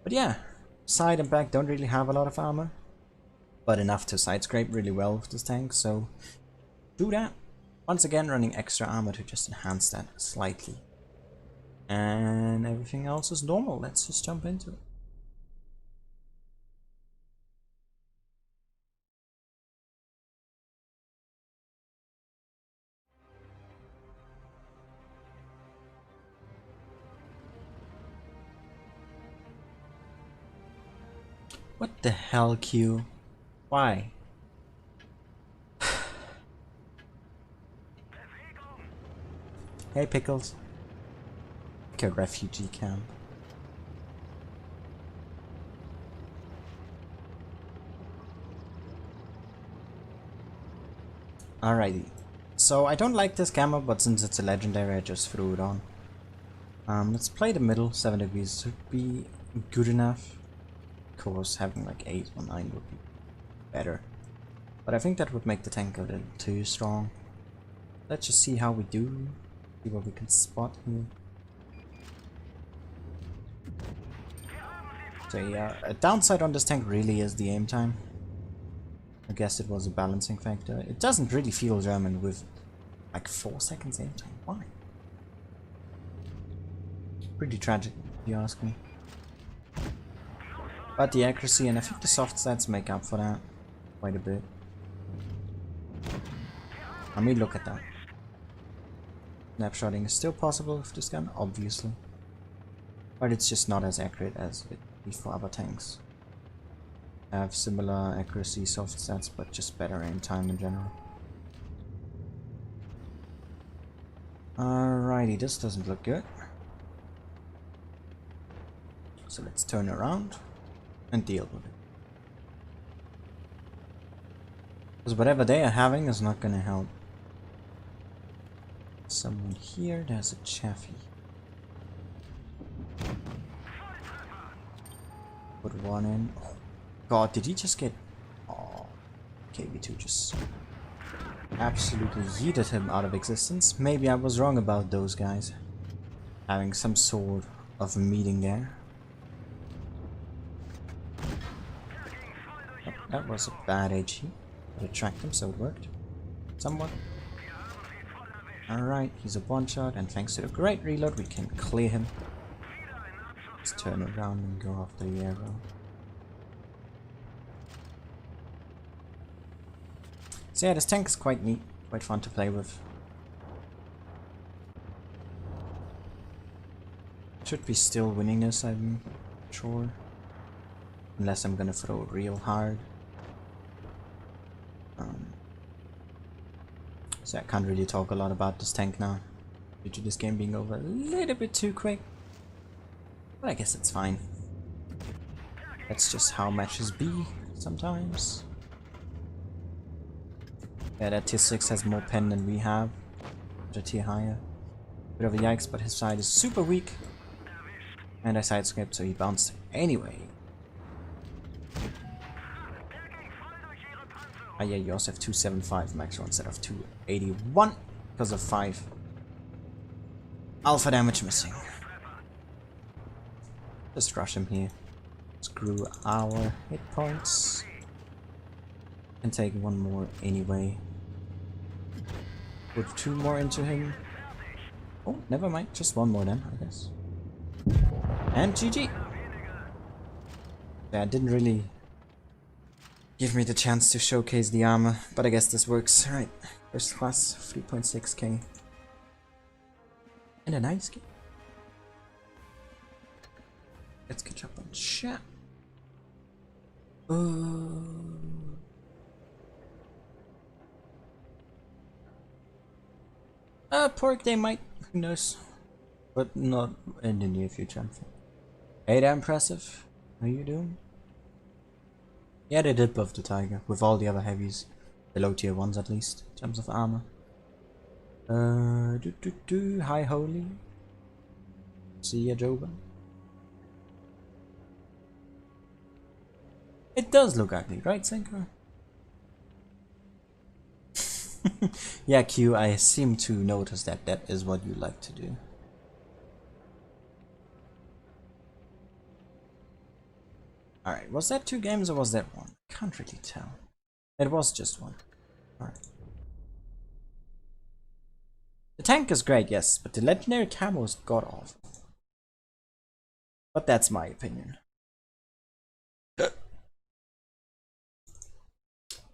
[SPEAKER 1] But yeah, side and back don't really have a lot of armor, but enough to side scrape really well with this tank. So do that. Once again, running extra armor to just enhance that slightly. And everything else is normal. Let's just jump into it. What the hell, Q? Why? Hey, Pickles. Like a refugee camp. Alrighty. So I don't like this camo, but since it's a legendary, I just threw it on. Let's play the middle. 7 degrees should be good enough. Of course, having like 8 or 9 would be better. But I think that would make the tank a little too strong. Let's just see how we do. See what we can spot here. So yeah, a downside on this tank really is the aim time. I guess it was a balancing factor. It doesn't really feel German with like 4 seconds aim time. Why? Pretty tragic, if you ask me. But the accuracy and I think the soft stats make up for that quite a bit. I mean, look at that. Snapshotting is still possible with this gun, obviously. But it's just not as accurate as it would be for other tanks. Have similar accuracy, soft stats, but just better aim time in general. Alrighty, this doesn't look good. So let's turn around and deal with it. Because whatever they are having is not gonna help. Someone here, there's a Chaffee. Put one in. Oh god, did he just get... Oh, KB2 just absolutely yeeted him out of existence. Maybe I was wrong about those guys having some sort of meeting there. Oh, that was a bad HE. But it tracked him, so it worked. Somewhat. Alright, he's a one-shot, and thanks to the great reload, we can clear him. Let's turn around and go after the arrow. So yeah, this tank is quite neat, quite fun to play with. Should be still winning this, I'm sure. Unless I'm gonna throw real hard. So I can't really talk a lot about this tank now, due to this game being over a little bit too quick. But I guess it's fine. That's just how matches be sometimes. Yeah, that tier 6 has more pen than we have. A tier higher. Bit of a yikes, but his side is super weak. And I sidescaped, so he bounced anyway. Ah yeah, you also have 275 max roll instead of 281 because of 5 alpha damage missing. Just rush him here. Screw our hit points. And take one more anyway. Put 2 more into him. Oh, never mind. Just 1 more then, I guess. And GG. Yeah, didn't really give me the chance to showcase the armor, but I guess this works. Alright, first class, 3.6k. And a nice game. Let's catch up on chat. Pork they might, who knows. But not in the near future, I think. Hey there, impressive. How you doing? Yeah, they did buff the tiger, with all the other heavies. The low tier ones at least, in terms of armor. Hi Holy. See ya, Joba. It does look ugly, right, Senko? Yeah, Q, I seem to notice that that is what you like to do. Alright, was that 2 games or was that 1? Can't really tell. It was just 1. Alright. The tank is great, yes, but the legendary camo is god awful. But that's my opinion.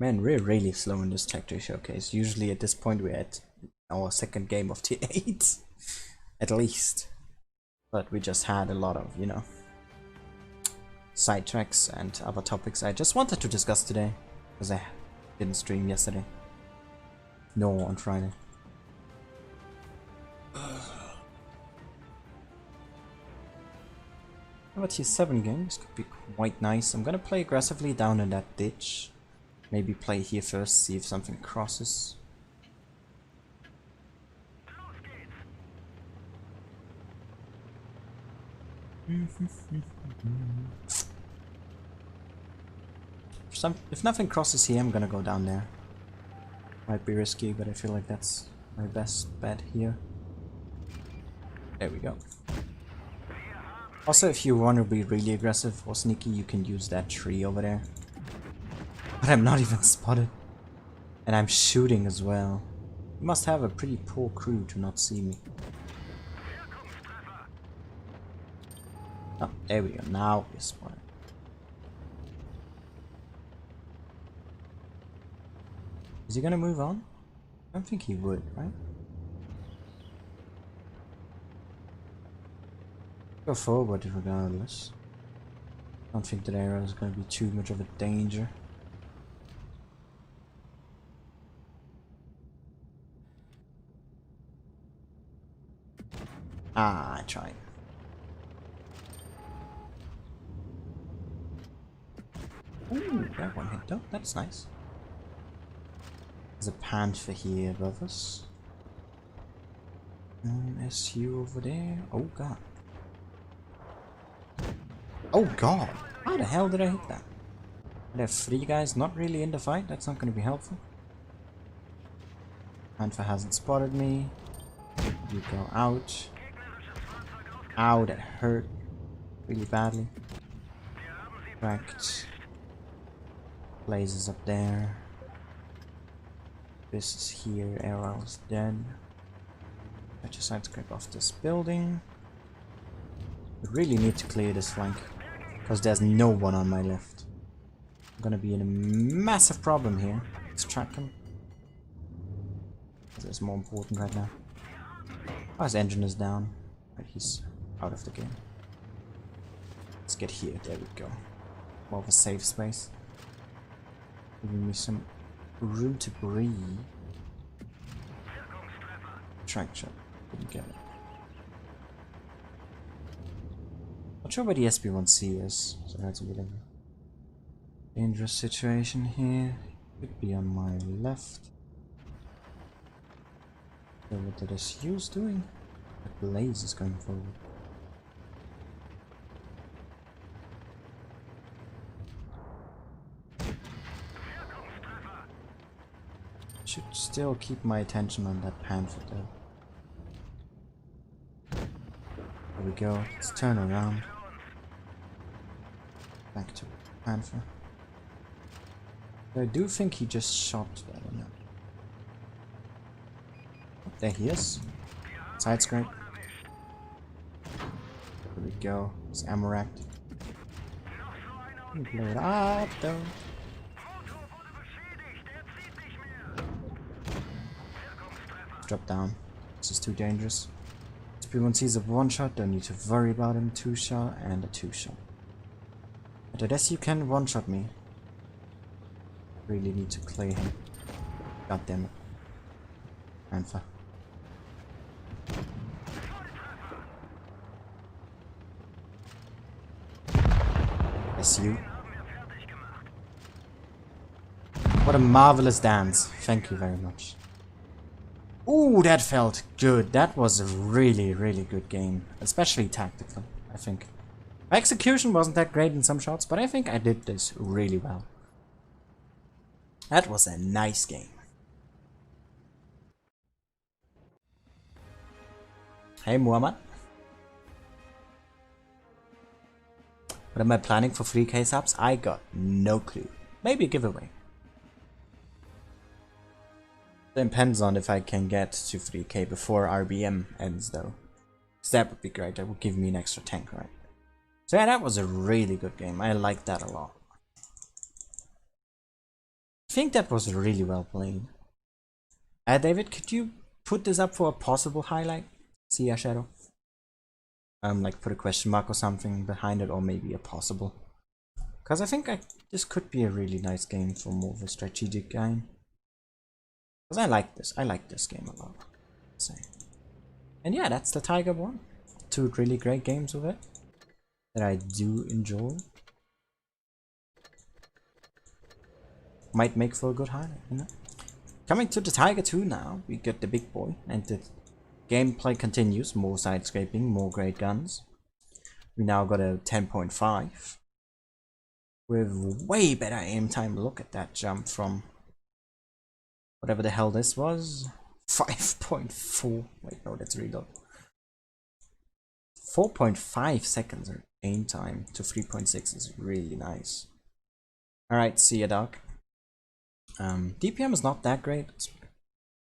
[SPEAKER 1] Man, we're really slow in this tech 3 showcase. Usually at this point we're at our 2nd game of tier 8. At least. But we just had a lot of, you know, sidetracks and other topics I just wanted to discuss today. Because I didn't stream yesterday. No, on Friday. But tier 7 games could be quite nice. I'm gonna play aggressively down in that ditch. Maybe play here first, see if something crosses. If nothing crosses here, I'm gonna go down there. Might be risky, but I feel like that's my best bet here. There we go. Also, if you want to be really aggressive or sneaky, you can use that tree over there. But I'm not even spotted. And I'm shooting as well. You must have a pretty poor crew to not see me. Oh, there we go. Now we're spotted. Is he gonna move on? I don't think he would, right? Go forward regardless. I don't think that arrow is gonna be too much of a danger. Ah, I tried. Ooh, that one hit though. That's nice. There's a panther here above us. SU over there. Oh god. Oh god. How the hell did I hit that? There are 3 guys not really in the fight. That's not going to be helpful. Panther hasn't spotted me. You go out. Ow, that hurt really badly. Cracked. Blazes up there. This is here. Arrow's dead. I just side scrape off this building. We really need to clear this flank because there's no one on my left. I'm gonna be in a massive problem here. Extract him. This is more important right now. Oh, his engine is down. Right, he's out of the game. Let's get here. There we go. More of a safe space. Giving me some room to breathe. Track shot. Didn't get it. Not sure where the SB1C is, so that's a bit of a dangerous situation here. Could be on my left. So what the SU's doing? The Blaze is going forward. Should still keep my attention on that Panther though. There we go. Let's turn around. Back to Panther. I do think he just shot that one. Oh, there he is. Side scrape. There we go. It's Amarak. Blow it up though. Drop down. This is too dangerous. SB1C is a 1-shot, don't need to worry about him. 2-shot and a 2-shot. But I guess you can 1-shot me. Really need to clear him. God damn it. Panther. SU. What a marvelous dance. Thank you very much. Ooh, that felt good. That was a really, really good game. Especially tactical, I think. My execution wasn't that great in some shots, but I think I did this really well. That was a nice game. Hey, Muhammad. What am I planning for 3K subs? I got no clue. Maybe a giveaway. Depends on if I can get to 3K before RBM ends though. So that would be great. That would give me an extra tank, right? So yeah, that was a really good game. I liked that a lot. I think that was really well played. David, could you put this up for a possible highlight? See a shadow? Like put a question mark or something behind it, or maybe a possible. Because I think this could be a really nice game for more of a strategic game. Because I like this game a lot. So. And yeah, that's the Tiger one. 2 really great games with it that I do enjoy. Might make for a good highlight, you know. Coming to the Tiger 2 now, we get the big boy, and the gameplay continues. More side scraping, more great guns. We now got a 10.5 with way better aim time. Look at that jump from whatever the hell this was. 5.4. Wait, no, that's reload. 4.5 seconds aim time to 3.6 is really nice. Alright, see ya, dog. DPM is not that great. It's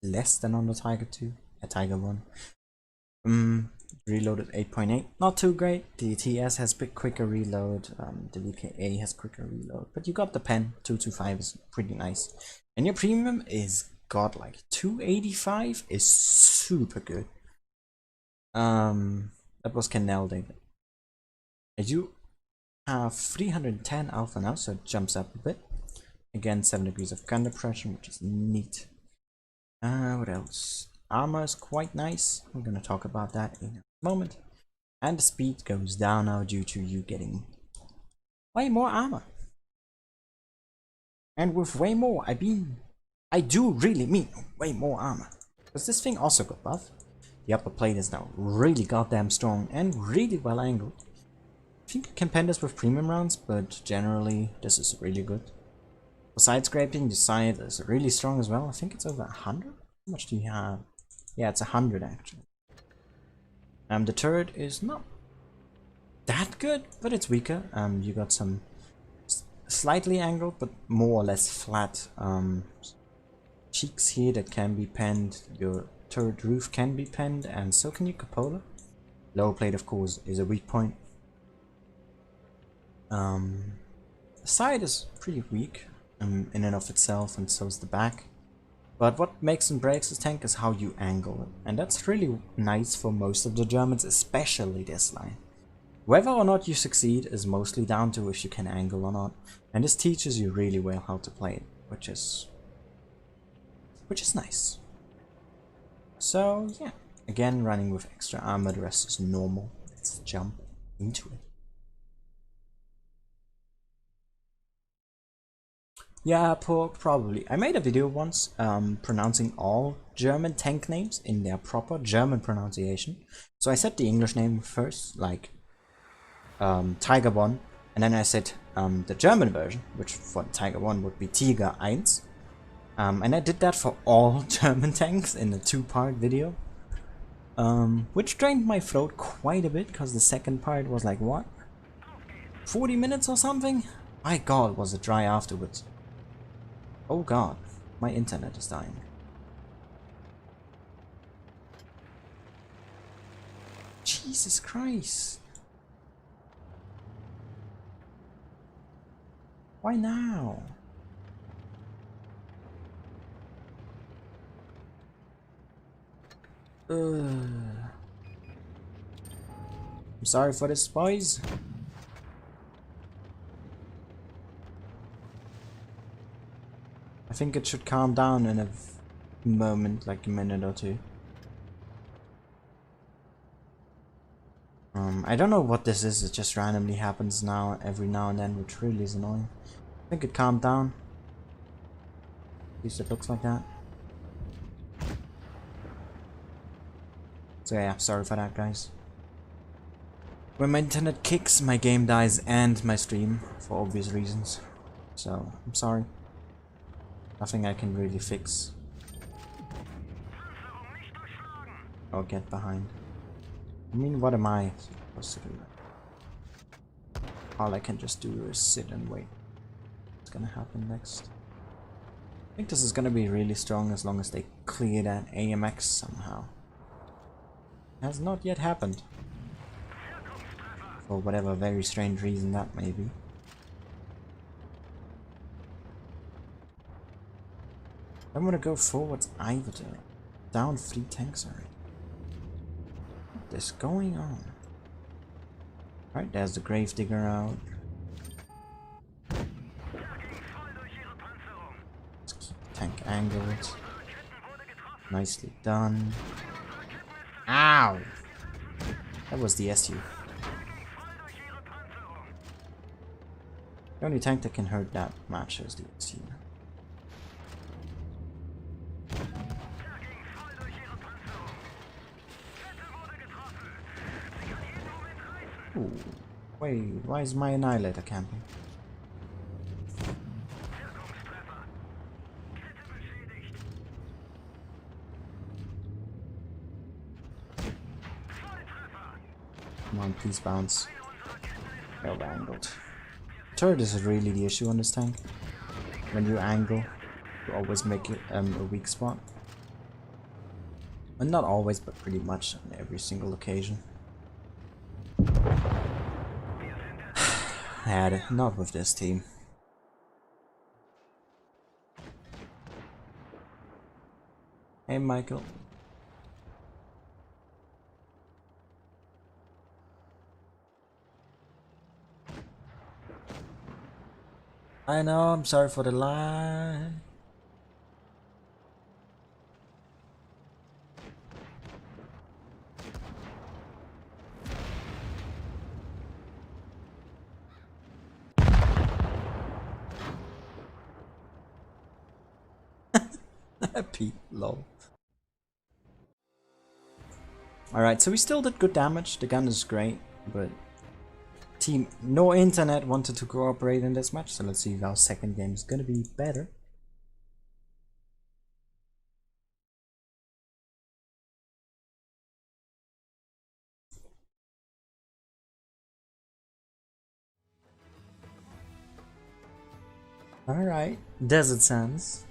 [SPEAKER 1] less than on the Tiger 2, a Tiger 1. Reloaded 8.8, not too great. The TS has bit quicker reload. The VKA has quicker reload, but you got the pen. 225 is pretty nice, and your premium is godlike. 285 is super good. That was Canal David. You have 310 alpha now, so it jumps up a bit. Again, 7 degrees of gun depression, which is neat. What else? Armor is quite nice. We're gonna talk about that in a moment. And the speed goes down now due to you getting way more armor. And with way more, I do really mean way more armor. Because this thing also got buffed. The upper plate is now really goddamn strong and really well angled. I think you can pen this with premium rounds, but generally this is really good. For side scraping, the side is really strong as well. I think it's over 100? How much do you have? Yeah, it's 100 actually. The turret is not that good, but it's weaker. You got some slightly angled, but more or less flat cheeks here that can be penned. Your turret roof can be penned, and so can your cupola. Lower plate, of course, is a weak point. The side is pretty weak in and of itself, and so is the back. But what makes and breaks this tank is how you angle it, and that's really nice for most of the Germans, especially this line. Whether or not you succeed is mostly down to if you can angle or not, and this teaches you really well how to play it, which is nice. So yeah, again running with extra armor, the rest is normal. Let's jump into it. Yeah, probably. I made a video once pronouncing all German tank names in their proper German pronunciation. So I said the English name first, like Tiger 1, and then I said the German version, which for Tiger 1 would be Tiger 1. And I did that for all German tanks in a 2-part video, which drained my throat quite a bit, because the second part was like, what? 40 minutes or something? My god, was it dry afterwards. Oh god, my internet is dying. Jesus Christ. Why now? I'm sorry for this, boys. I think it should calm down in a moment, like a minute or two. I don't know what this is, it just randomly happens now, every now and then, which really is annoying. I think it calmed down. At least it looks like that. So yeah, sorry for that, guys. When my internet kicks, my game dies and my stream, for obvious reasons. So, I'm sorry. Nothing I can really fix. Or get behind. I mean, what am I supposed to do? All I can just do is sit and wait. What's gonna happen next? I think this is gonna be really strong as long as they clear that AMX somehow. Has not yet happened. For whatever very strange reason that may be. I'm gonna go forwards either. Down 3 tanks already. What is going on? Right, there's the gravedigger out. Let's keep the tank angled. Nicely done. Ow! That was the SU. The only tank that can hurt that much is the SU. Ooh, wait, why is my Annihilator camping? Come on, please bounce. Well angled. Turret is really the issue on this tank. When you angle, you always make it a weak spot. And not always, but pretty much on every single occasion. Not with this team. Hey, Michael. I know, I'm sorry for the lie. Pete, lol. Alright, so we still did good damage. The gun is great, but team no internet wanted to cooperate in this match, so let's see if our second game is gonna be better. Alright, Desert Sands.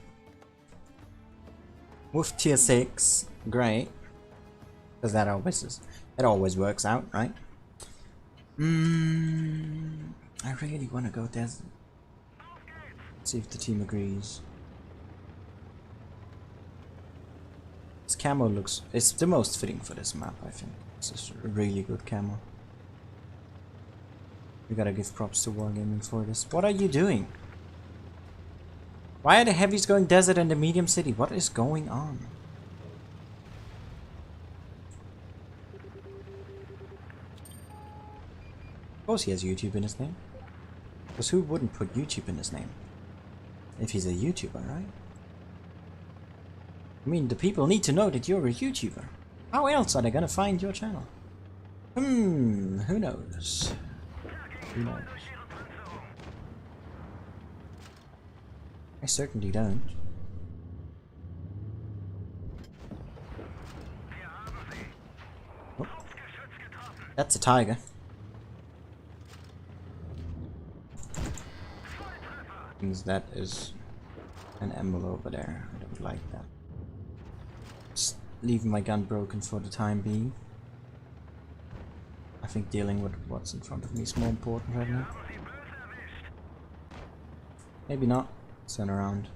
[SPEAKER 1] With tier 6, great. Because that always works out, right? I really want to go desert. See if the team agrees. This camo it's the most fitting for this map, I think. This is a really good camo. We gotta give props to Wargaming for this. What are you doing? Why are the heavies going desert and the medium city? What is going on? Of course he has YouTube in his name. Because who wouldn't put YouTube in his name? If he's a YouTuber, right? I mean, the people need to know that you're a YouTuber. How else are they gonna find your channel? Who knows? Who knows? I certainly don't. Oh. That's a tiger. Means that is an emerald over there. I don't like that. Just leaving my gun broken for the time being. I think dealing with what's in front of me is more important right now. Maybe not. Turn around.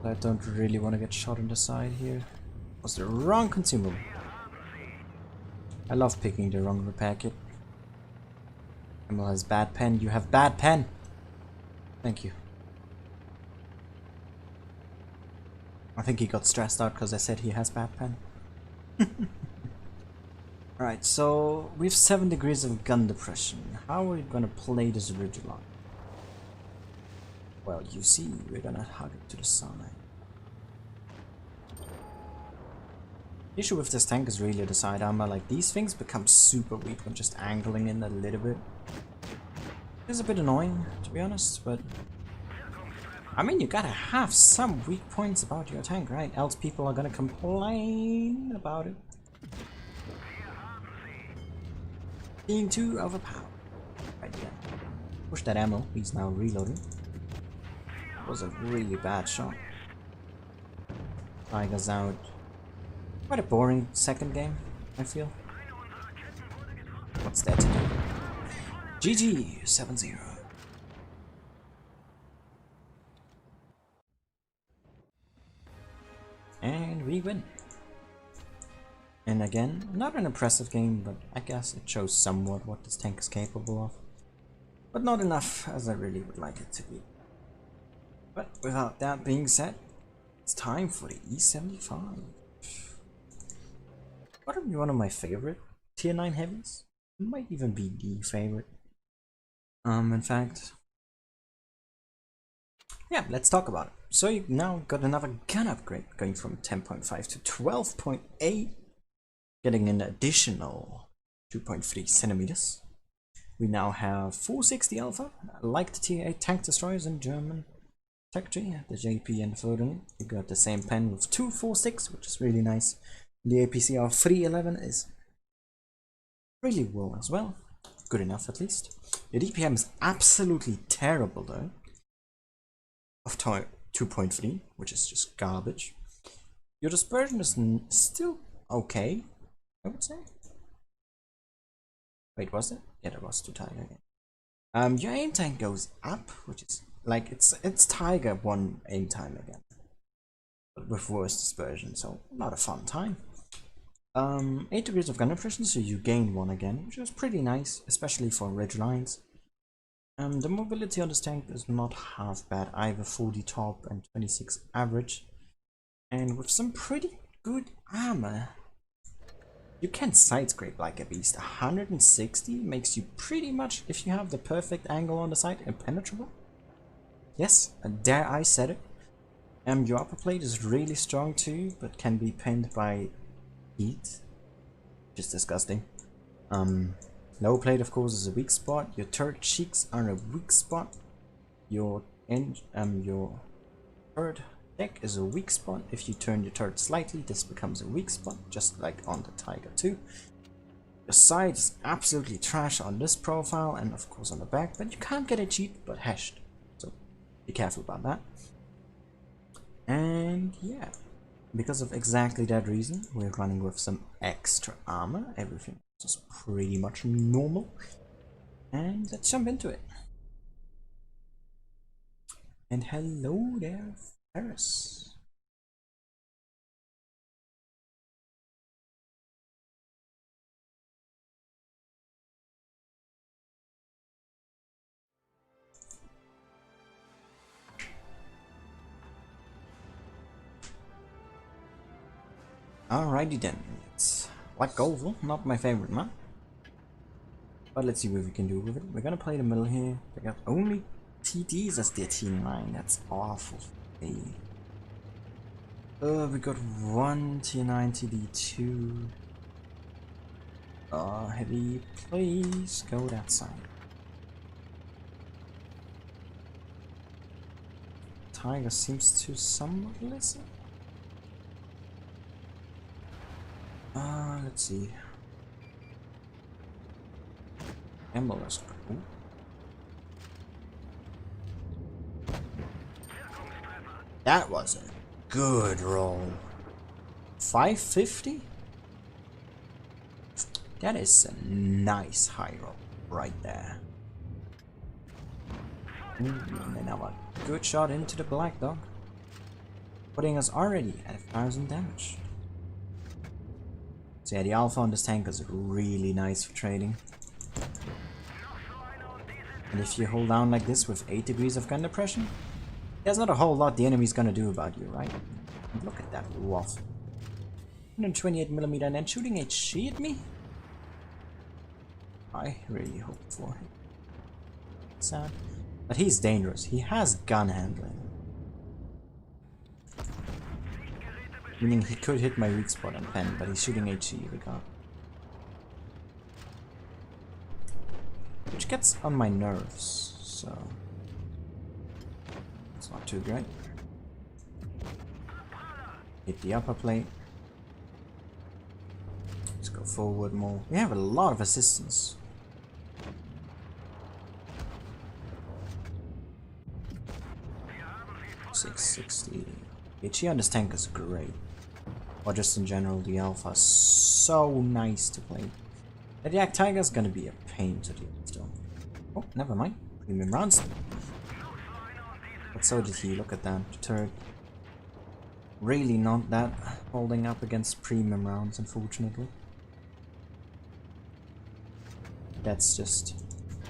[SPEAKER 1] I don't really want to get shot on the side here. Was the wrong consumable. I love picking the wrong repair kit. Emil has bad pen. You have bad pen. Thank you. I think he got stressed out because I said he has bad pen. Alright, so we have 7 degrees of gun depression. How are we gonna play this ridge line? Well, you see, we're gonna hug it to the side. The issue with this tank is really the side armor. Like, these things become super weak when just angling in a little bit. It's a bit annoying, to be honest, but I mean, you gotta have some weak points about your tank, right? Else people are gonna complain about it being too overpowered. Right, yeah. Push that ammo, he's now reloading. That was a really bad shot. Tiger's out. Quite a boring second game, I feel. What's that to do? GG 7-0. And we win. And again, not an impressive game, but I guess it shows somewhat what this tank is capable of. But not enough as I really would like it to be. But without that being said, it's time for the E75. Probably one of my favorite tier 9 heavies. It might even be the favorite. In fact, yeah, let's talk about it. So you've now got another gun upgrade, going from 10.5 to 12.8, getting an additional 2.3 centimeters. We now have 460 Alpha, like the Tier 8 tank destroyers in German tech tree, the JP and Foden. You got the same pen with 246, which is really nice. The APCR 311 is really well as well. Good enough, at least. Your DPM is absolutely terrible, though. Of 2.3, which is just garbage. Your dispersion is still okay, I would say. Wait, was it? Yeah, that was too tight again. Your aim time goes up, which is like it's Tiger 1 aim time again, but with worse dispersion, so not a fun time. 8 degrees of gun efficiency, so you gain 1 again, which is pretty nice, especially for ridge lines. The mobility on this tank is not half bad either, 40 top and 26 average, and with some pretty good armor, you can side scrape like a beast. 160 makes you pretty much, if you have the perfect angle on the side, impenetrable. Yes, dare I said it. Your upper plate is really strong too, but can be pinned by heat, which is disgusting. Lower plate, of course, is a weak spot. Your turret cheeks are a weak spot. Your turret deck is a weak spot. If you turn your turret slightly, this becomes a weak spot, just like on the Tiger 2. The side is absolutely trash on this profile, and of course on the back, but you can't get it cheap but hashed, so be careful about that. And yeah, because of exactly that reason, we're running with some extra armor. Everything is pretty much normal, and let's jump into it. And hello there, Ferris. Alrighty then, it's Black Oval, not my favorite map. But let's see what we can do with it. We're gonna play the middle here. We got only TDs as their team line, that's awful for me. We got one tier 9 TD, 2. Heavy, please go that side. Tiger seems to somewhat listen. Let's see. Emerald's cool. That was a good roll. 550? That is a nice high roll right there. And then a good shot into the black dog, putting us already at 1000 damage. So yeah, the alpha on this tank is really nice for trading. And if you hold down like this with 8 degrees of gun depression, there's not a whole lot the enemy's gonna do about you, right? And look at that waffle. 128mm and then shooting HE at me? I really hope for him. Sad. But he's dangerous. He has gun handling. Meaning he could hit my weak spot and pen, but he's shooting HE regard. Which gets on my nerves, so it's not too great. Hit the upper plate. Let's go forward more. We have a lot of assistance. $660. HE on this tank is great. Or just in general, the alpha is so nice to play. The Yak Tiger is gonna be a pain to deal with though. Oh, never mind. Premium rounds. But so did he, look at that. Turret. Really not that holding up against premium rounds, unfortunately. That's just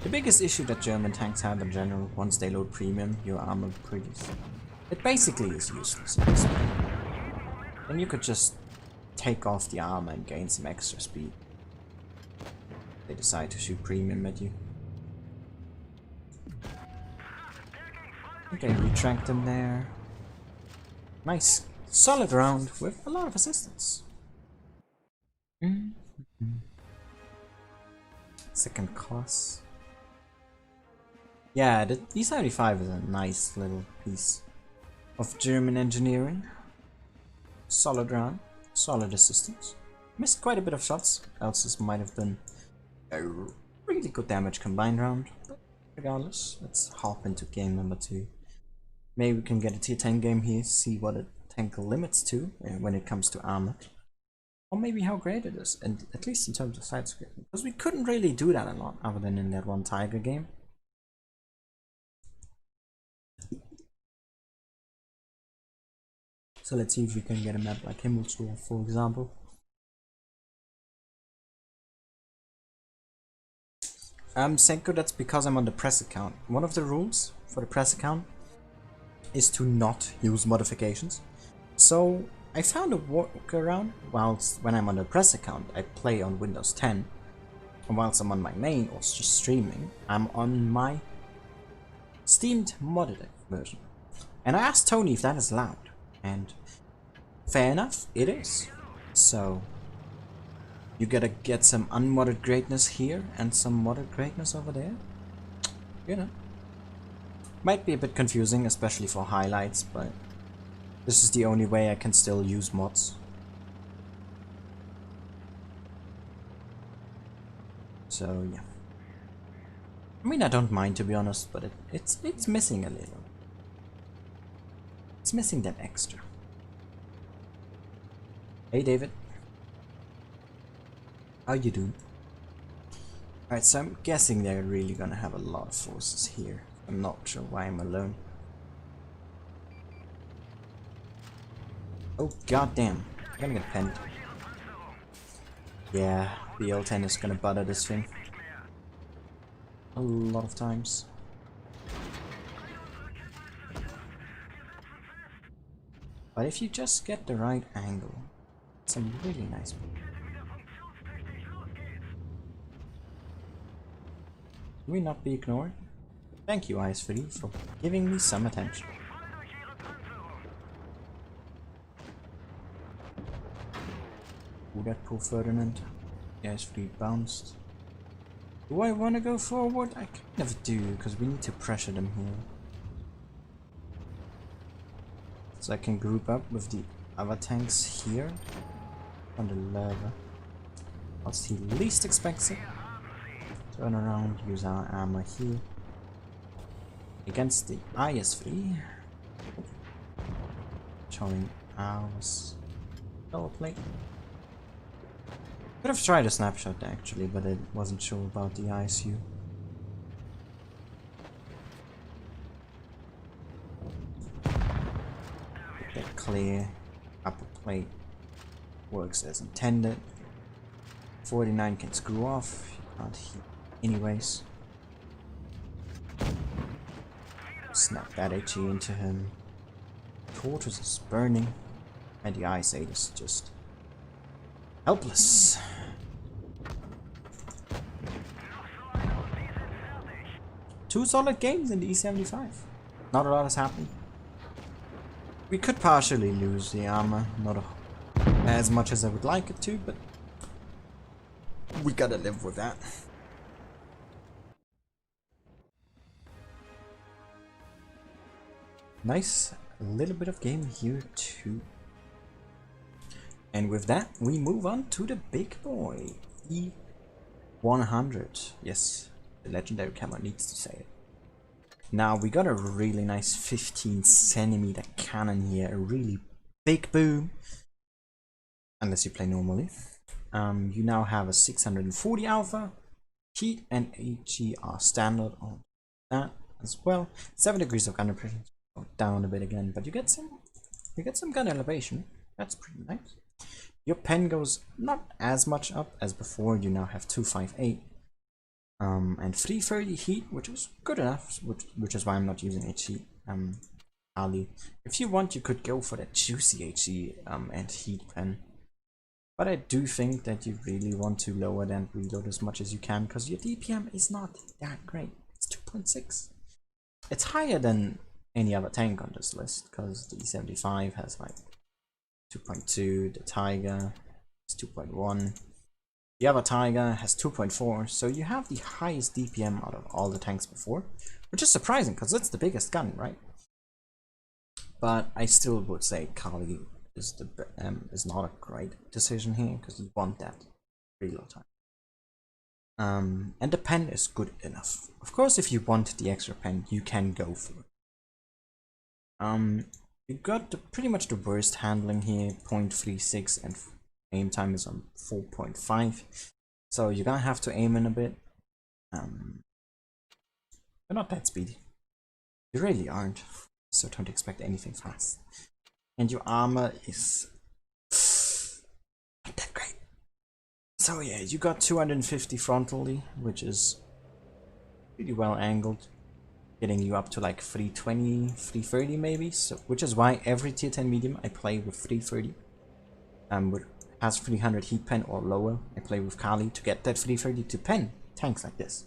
[SPEAKER 1] the biggest issue that German tanks have in general. Once they load premium, your armor it basically is useless at this point. Then you could just take off the armor and gain some extra speed. They decide to shoot premium at you. Okay, retract them there. Nice, solid round with a lot of assistance. Second class. Yeah, the E75 is a nice little piece of German engineering. Solid round, solid assistance. Missed quite a bit of shots, else this might have been a really good damage combined round. But regardless, let's hop into game number 2. Maybe we can get a tier 10 game here, see what a tank limits to when it comes to armor. Or maybe how great it is, and at least in terms of side scripting. Because we couldn't really do that a lot other than in that one Tiger game. So let's see if we can get a map like Himmelsdorf, for example. Senko, that's because I'm on the press account. One of the rules for the press account is to not use modifications. So I found a workaround. Whilst when I'm on the press account, I play on Windows 10. And whilst I'm on my main or just streaming, I'm on my Steamed modded version. And I asked Tony if that is allowed, and fair enough, it is. So you gotta get some unmodded greatness here and some modded greatness over there. You know, might be a bit confusing, especially for highlights, but this is the only way I can still use mods. So yeah, I mean, I don't mind, to be honest, but it's missing a little. It's missing that extra. Hey David, how you doing? Alright, so I'm guessing they're really gonna have a lot of forces here. I'm not sure why I'm alone. Oh goddamn, I'm gonna get penned. Yeah, the L10 is gonna butter this thing a lot of times. But if you just get the right angle, some really nice. Will we not be ignored? Thank you, Ice Free, for giving me some attention. Ooh, that poor Ferdinand. The Ice Free bounced. Do I want to go forward? I kind of do, because we need to pressure them here. So I can group up with the other tanks here on the lever. Once he least expects it. Turn around, use our armor here. Against the IS3. Showing ours. Double plate. Could have tried a snapshot actually, but I wasn't sure about the ISU. Get clear. Upper plate works as intended. 49 can screw off. You can't hit anyways. Snap that HE into him. Tortoise is burning. And the IS-8 is just helpless. Two solid games in the E75. Not a lot has happened. We could partially lose the armor, not as much as I would like it to, but we gotta live with that. Nice, a little bit of game here too. And with that, we move on to the big boy, E100. Yes, the legendary camera needs to say it. Now we got a really nice 15cm cannon here, a really big boom. Unless you play normally. You now have a 640 alpha. Heat and HE are standard on that as well. 7 degrees of gun pressure. Go down a bit again, but you get some gun elevation. That's pretty nice. Your pen goes not as much up as before. You now have 258 and 330 heat, which is good enough, which is why I'm not using HE. Ali, if you want, you could go for that juicy HE and heat pen, but I do think that you really want to lower that reload as much as you can, because your DPM is not that great. It's 2.6. It's higher than any other tank on this list, because the E75 has like 2.2, the Tiger is 2.1, the other Tiger has 2.4, so you have the highest DPM out of all the tanks before, which is surprising because it's the biggest gun, right? But I still would say Kali is not a great decision here, because you want that reload time. And the pen is good enough. Of course, if you want the extra pen, you can go for it. You got pretty much the worst handling here, 0.36, and aim time is on 4.5. So you're gonna have to aim in a bit. You're not that speedy. You really aren't. So don't expect anything fast. And your armor is not that great. So yeah, you got 250 frontally, which is pretty well angled, getting you up to like 320, 330 maybe. So which is why every tier 10 medium I play with 330. Which has 300 heat pen or lower. I play with Kali to get that 330 to pen tanks like this.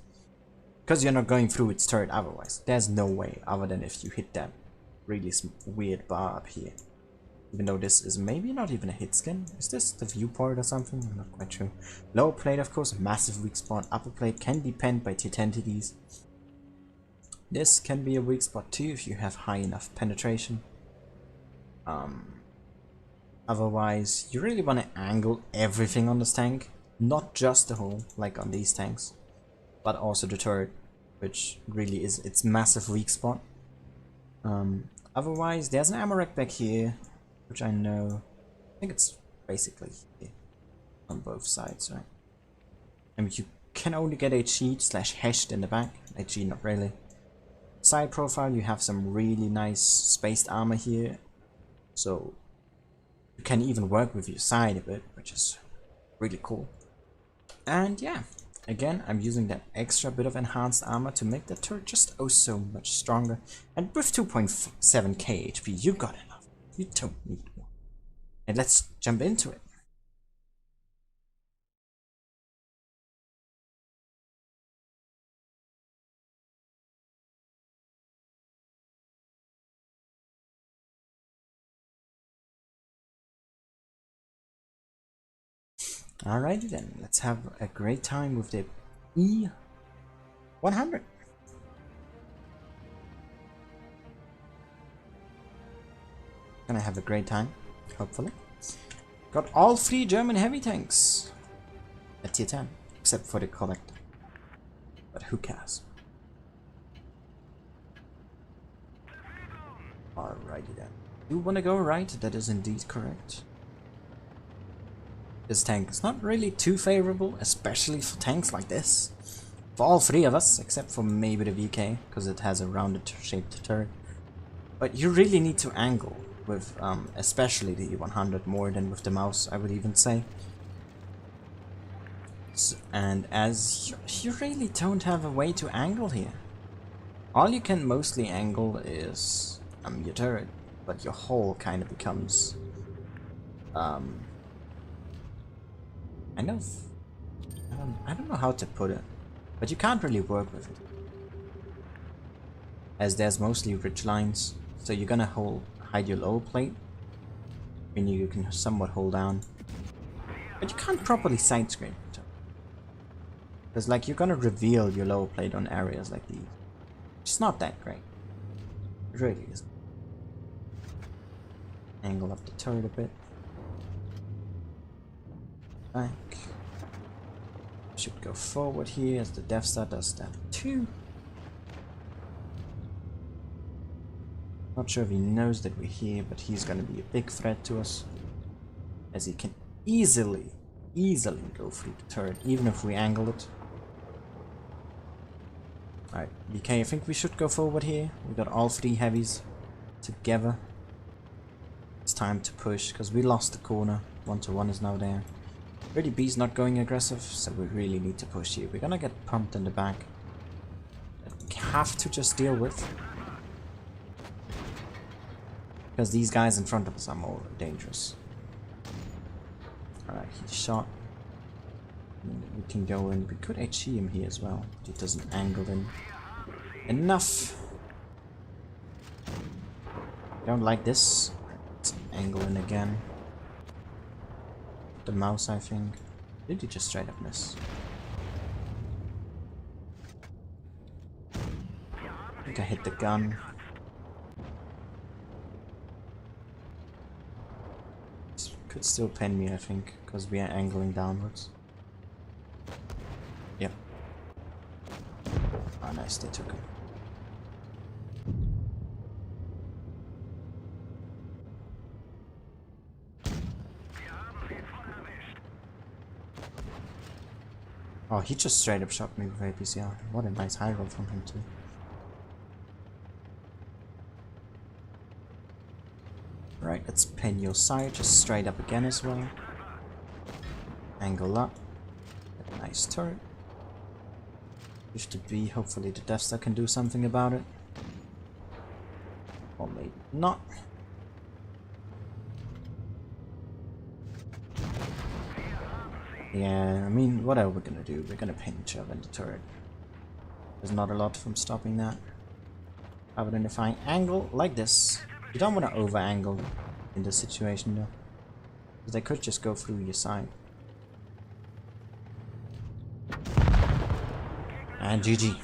[SPEAKER 1] Because you're not going through its turret otherwise. There's no way other than if you hit that really weird bar up here. Even though this is maybe not even a hit skin. Is this the viewport or something? I'm not quite sure. Lower plate, of course, massive weak spot. Upper plate can be penned by two entities. This can be a weak spot too if you have high enough penetration. Otherwise, you really want to angle everything on this tank. Not just the hull, like on these tanks, but also the turret, which really is its massive weak spot. Otherwise, there's an ammo rack back here, which I know, I think it's basically here on both sides, right? And you can only get HE slash hashed in the back, HE not really. Side profile, you have some really nice spaced armor here, so you can even work with your side a bit, which is really cool. And yeah, again, I'm using that extra bit of enhanced armor to make the turret just oh so much stronger. And with 2.7k HP, you got enough. You don't need more. And let's jump into it. Alrighty then, let's have a great time with the E100. Gonna have a great time, hopefully. Got all 3 German heavy tanks at tier 10, except for the collector. But who cares? Alrighty then. You wanna go right? That is indeed correct. This tank is not really too favorable, especially for tanks like this. For all 3 of us, except for maybe the VK, because it has a rounded shaped turret. But you really need to angle with especially the E100 more than with the mouse, I would even say. And as you really don't have a way to angle here. All you can mostly angle is your turret, but your hull kind of becomes I don't know how to put it, but you can't really work with it, as there's mostly ridge lines, so you're gonna hide your lower plate, and you can somewhat hold down, but you can't properly side scrape it, because like you're gonna reveal your lower plate on areas like these. It's not that great. It really isn't. Angle up the turret a bit. Back. Should go forward here as the Death Star does that too. Not sure if he knows that we're here, but he's gonna be a big threat to us, as he can easily go through the turret, even if we angle it. Alright, BK, I think we should go forward here. We got all 3 heavies together. It's time to push, because we lost the corner. 1-to-1 is now there. 30B's not going aggressive, so we really need to push here. We're gonna get pumped in the back. That we have to just deal with. Because these guys in front of us are more dangerous. Alright, he's shot. We can go in. We could HE him here as well, but he doesn't angle in enough. Don't like this. Let's angle in again. The mouse, I think. Did he just straight up miss? I think I hit the gun. This could still pen me, I think, because we are angling downwards. Yep. Oh, nice, they took him. Oh, he just straight up shot me with APCR. What a nice high roll from him too. Right, let's pin your side just straight up again as well. Angle up. Get a nice turret. 50B, hopefully the Death Star can do something about it. Or maybe not. Yeah, I mean, what are we gonna do? We're gonna pin each other in the turret. There's not a lot from stopping that. However, if I angle like this, you don't want to over angle in this situation though, because they could just go through your side. And GG.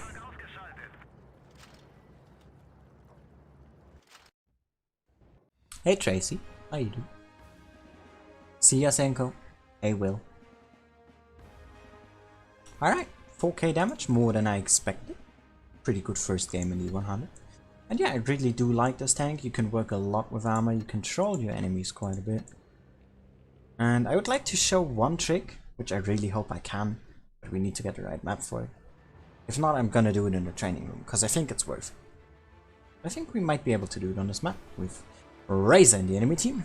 [SPEAKER 1] Hey Tracy, how you doing? See ya Senko. Hey Will. Alright, 4k damage, more than I expected. Pretty good first game in E100. And yeah, I really do like this tank. You can work a lot with armor, you control your enemies quite a bit. And I would like to show one trick, which I really hope I can, but we need to get the right map for it. If not, I'm gonna do it in the training room, because I think it's worth it. I think we might be able to do it on this map with Razor in the enemy team.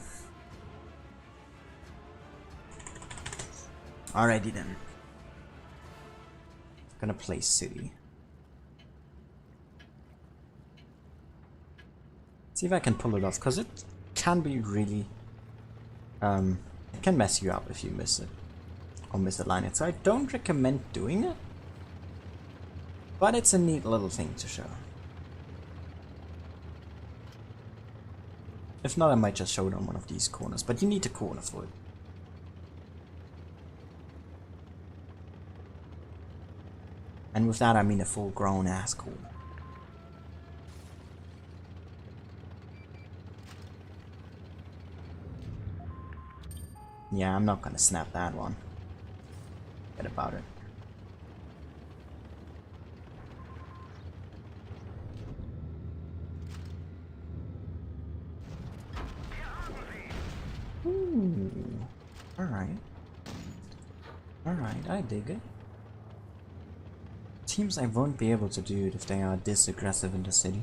[SPEAKER 1] Alrighty then. Gonna play City. See if I can pull it off, because it can be really... it can mess you up if you miss it. Or misalign it, so I don't recommend doing it. But it's a neat little thing to show. If not, I might just show it on one of these corners, but you need a corner for it. And with that I mean a full grown ass corner. Yeah, I'm not gonna snap that one. Forget about it. Ooh. Alright. Alright, I dig it. Seems I won't be able to do it if they are this aggressive in the city.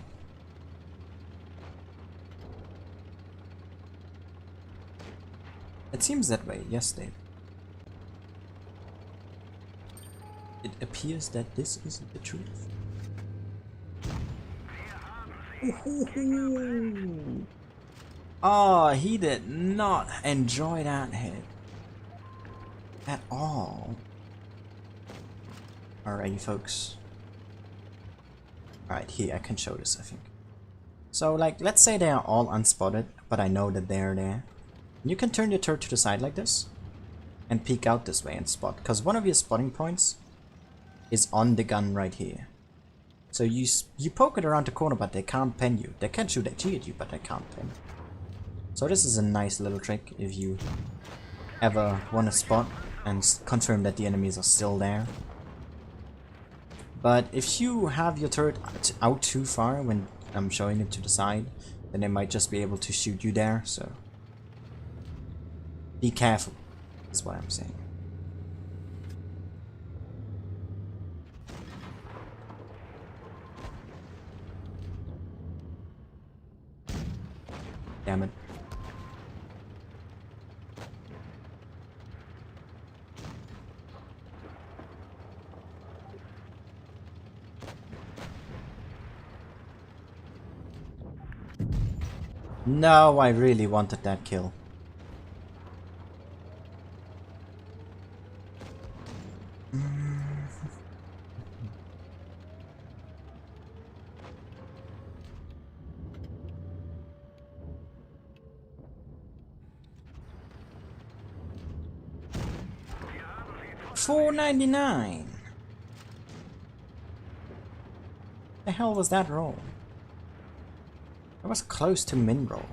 [SPEAKER 1] It seems that way, yes Dave. It appears that this is the truth. Oh, he did not enjoy that hit at all. Alrighty folks. Alright, here I can show this I think. So like, let's say they are all unspotted, but I know that they're there. You can turn your turret to the side like this and peek out this way and spot, because one of your spotting points is on the gun right here. So you poke it around the corner, but they can't pen you. They can shoot HE at you, but they can't pen. So this is a nice little trick if you ever want to spot and confirm that the enemies are still there. But if you have your turret out too far when I'm showing it to the side, then they might just be able to shoot you there, so be careful, is what I'm saying. Damn it. No, I really wanted that kill. $4.99. The hell was that roll? I was close to min roll.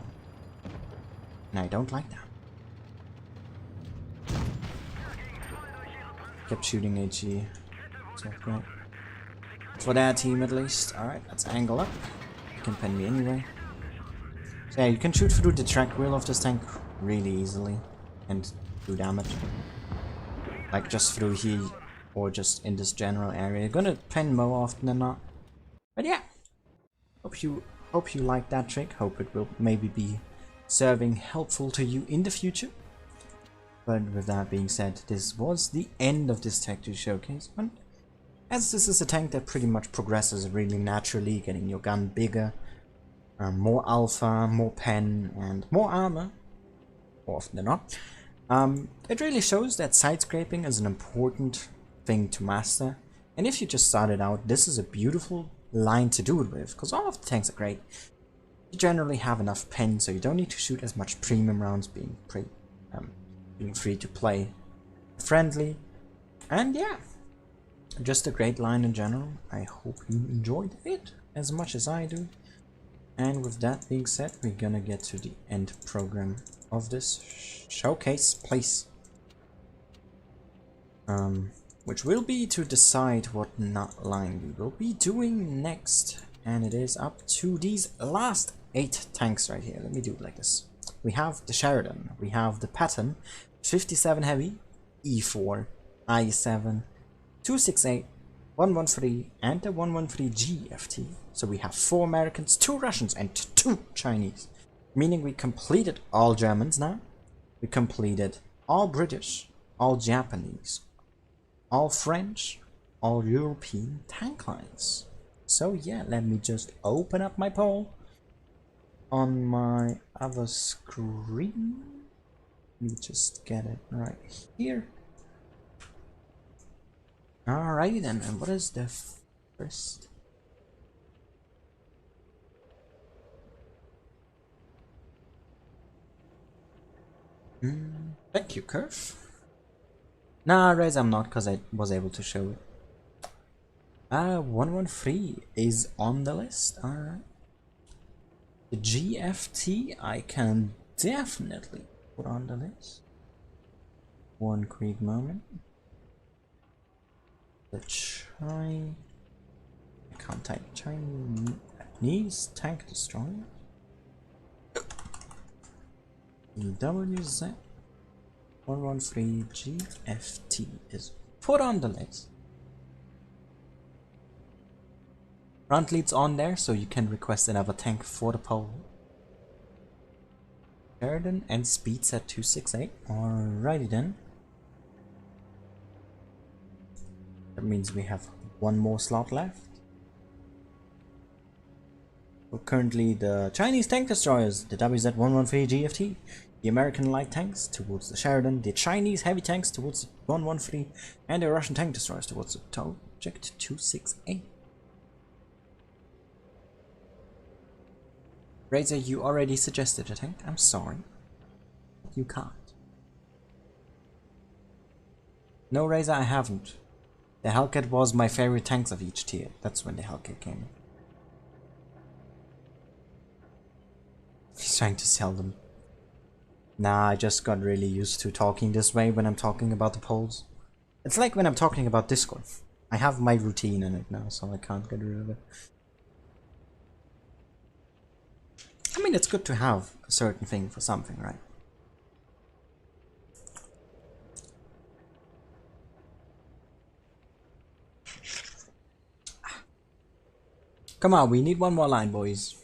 [SPEAKER 1] And I don't like that. Kept shooting HE. So great. For their team at least. Alright, let's angle up. You can pen me anyway. So yeah, you can shoot through the track wheel of this tank really easily and do damage. Like just through here or just in this general area. You're gonna pen more often than not. But yeah. Hope you like that trick. Hope it will maybe be serving helpful to you in the future. But with that being said, this was the end of this Tech 2 showcase. And as this is a tank that pretty much progresses really naturally, getting your gun bigger, more alpha, more pen, and more armor, more often than not, it really shows that side scraping is an important thing to master. And if you just started out, this is a beautiful line to do it with, because all of the tanks are great. You generally have enough pen, so you don't need to shoot as much premium rounds, being free to play friendly. And yeah, just a great line in general. I hope you enjoyed it as much as I do. And with that being said, we're gonna get to the end program of this showcase, please. Which will be to decide what line we will be doing next. And it is up to these last 8 tanks right here. Let me do it like this. We have the Sheridan, we have the Patton, 57 Heavy, E4, I7, 268, 113, and the 113 GFT. So we have 4 Americans, 2 Russians, and 2 Chinese. Meaning we completed all Germans now. We completed all British, all Japanese, all French, all European tank lines. So yeah, let me just open up my poll on my other screen. Let me just get it right here. Alrighty then, and what is the first? Thank you, Curve. Nah, Rez, I'm not, because I was able to show it. 113 is on the list, alright. The GFT I can definitely put on the list. One quick moment. The I can't type Chinese tank destroyer. WZ 113 GFT is put on the list. Front lead's on there, so you can request another tank for the poll. Sheridan and speeds at 268. Alrighty then. That means we have one more slot left. Well, currently the Chinese tank destroyers, the WZ-113 GFT, the American light tanks towards the Sheridan, the Chinese heavy tanks towards the 113, and the Russian tank destroyers towards the Project 268. Razor, you already suggested a tank. I'm sorry. You can't. No, Razor, I haven't. The Hellcat was my favorite tanks of each tier. That's when the Hellcat came in. He's trying to sell them. Nah, I just got really used to talking this way when I'm talking about the polls. It's like when I'm talking about Discord. I have my routine in it now, so I can't get rid of it. I mean, it's good to have a certain thing for something, right? Come on, we need one more line, boys.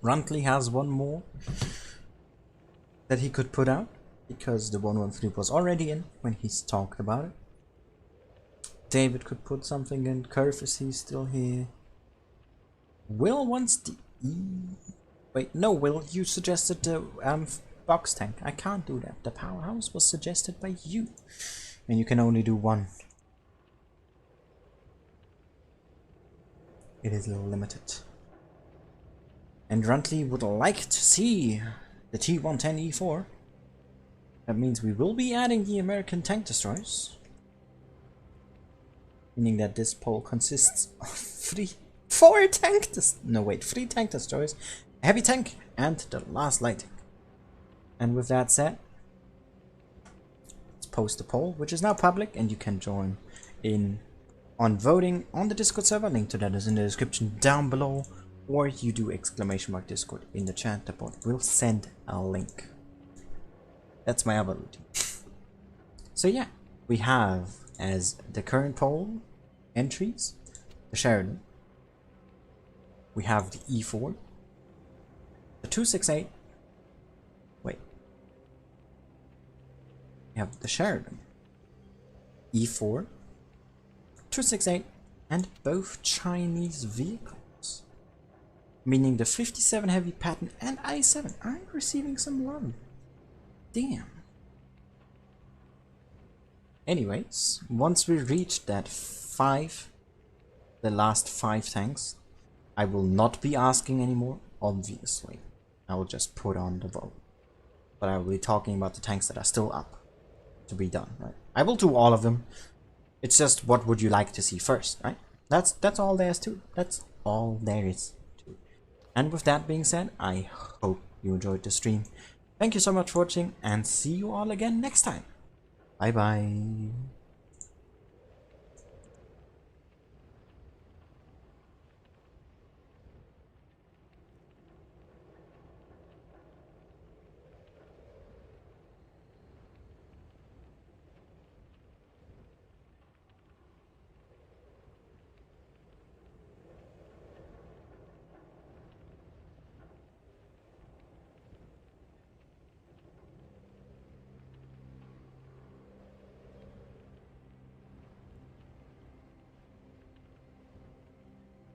[SPEAKER 1] Runtley has one more that he could put out, because the 113 was already in when he's talked about it. David could put something in. Curve, is he still here? Will wants the E. Wait, no, Will, you suggested the box tank. I can't do that. The powerhouse was suggested by you, and you can only do one. It is a little limited. And Runtley would like to see the T110E4. That means we will be adding the American tank destroyers. Meaning that this poll consists of 3 tank destroyers, a heavy tank, and the last light tank. And with that said, let's post the poll, which is now public, and you can join in on voting on the Discord server. Link to that is in the description down below, or you do !Discord in the chat. The bot will send a link. That's my other routine. So yeah, we have as the current poll entries the Sheridan, we have the E4, the 268, wait, we have the Sheridan, E4, 268, and both Chinese vehicles, meaning the 57 heavy Patton and I7 aren't receiving some love. Damn. Anyways, once we reach that the last 5 tanks. I will not be asking anymore, obviously. I will just put on the vote. But I will be talking about the tanks that are still up to be done, right? I will do all of them. It's just what would you like to see first, right? That's all there is to it. That's all there is to it. And with that being said, I hope you enjoyed the stream. Thank you so much for watching, and see you all again next time. Bye bye.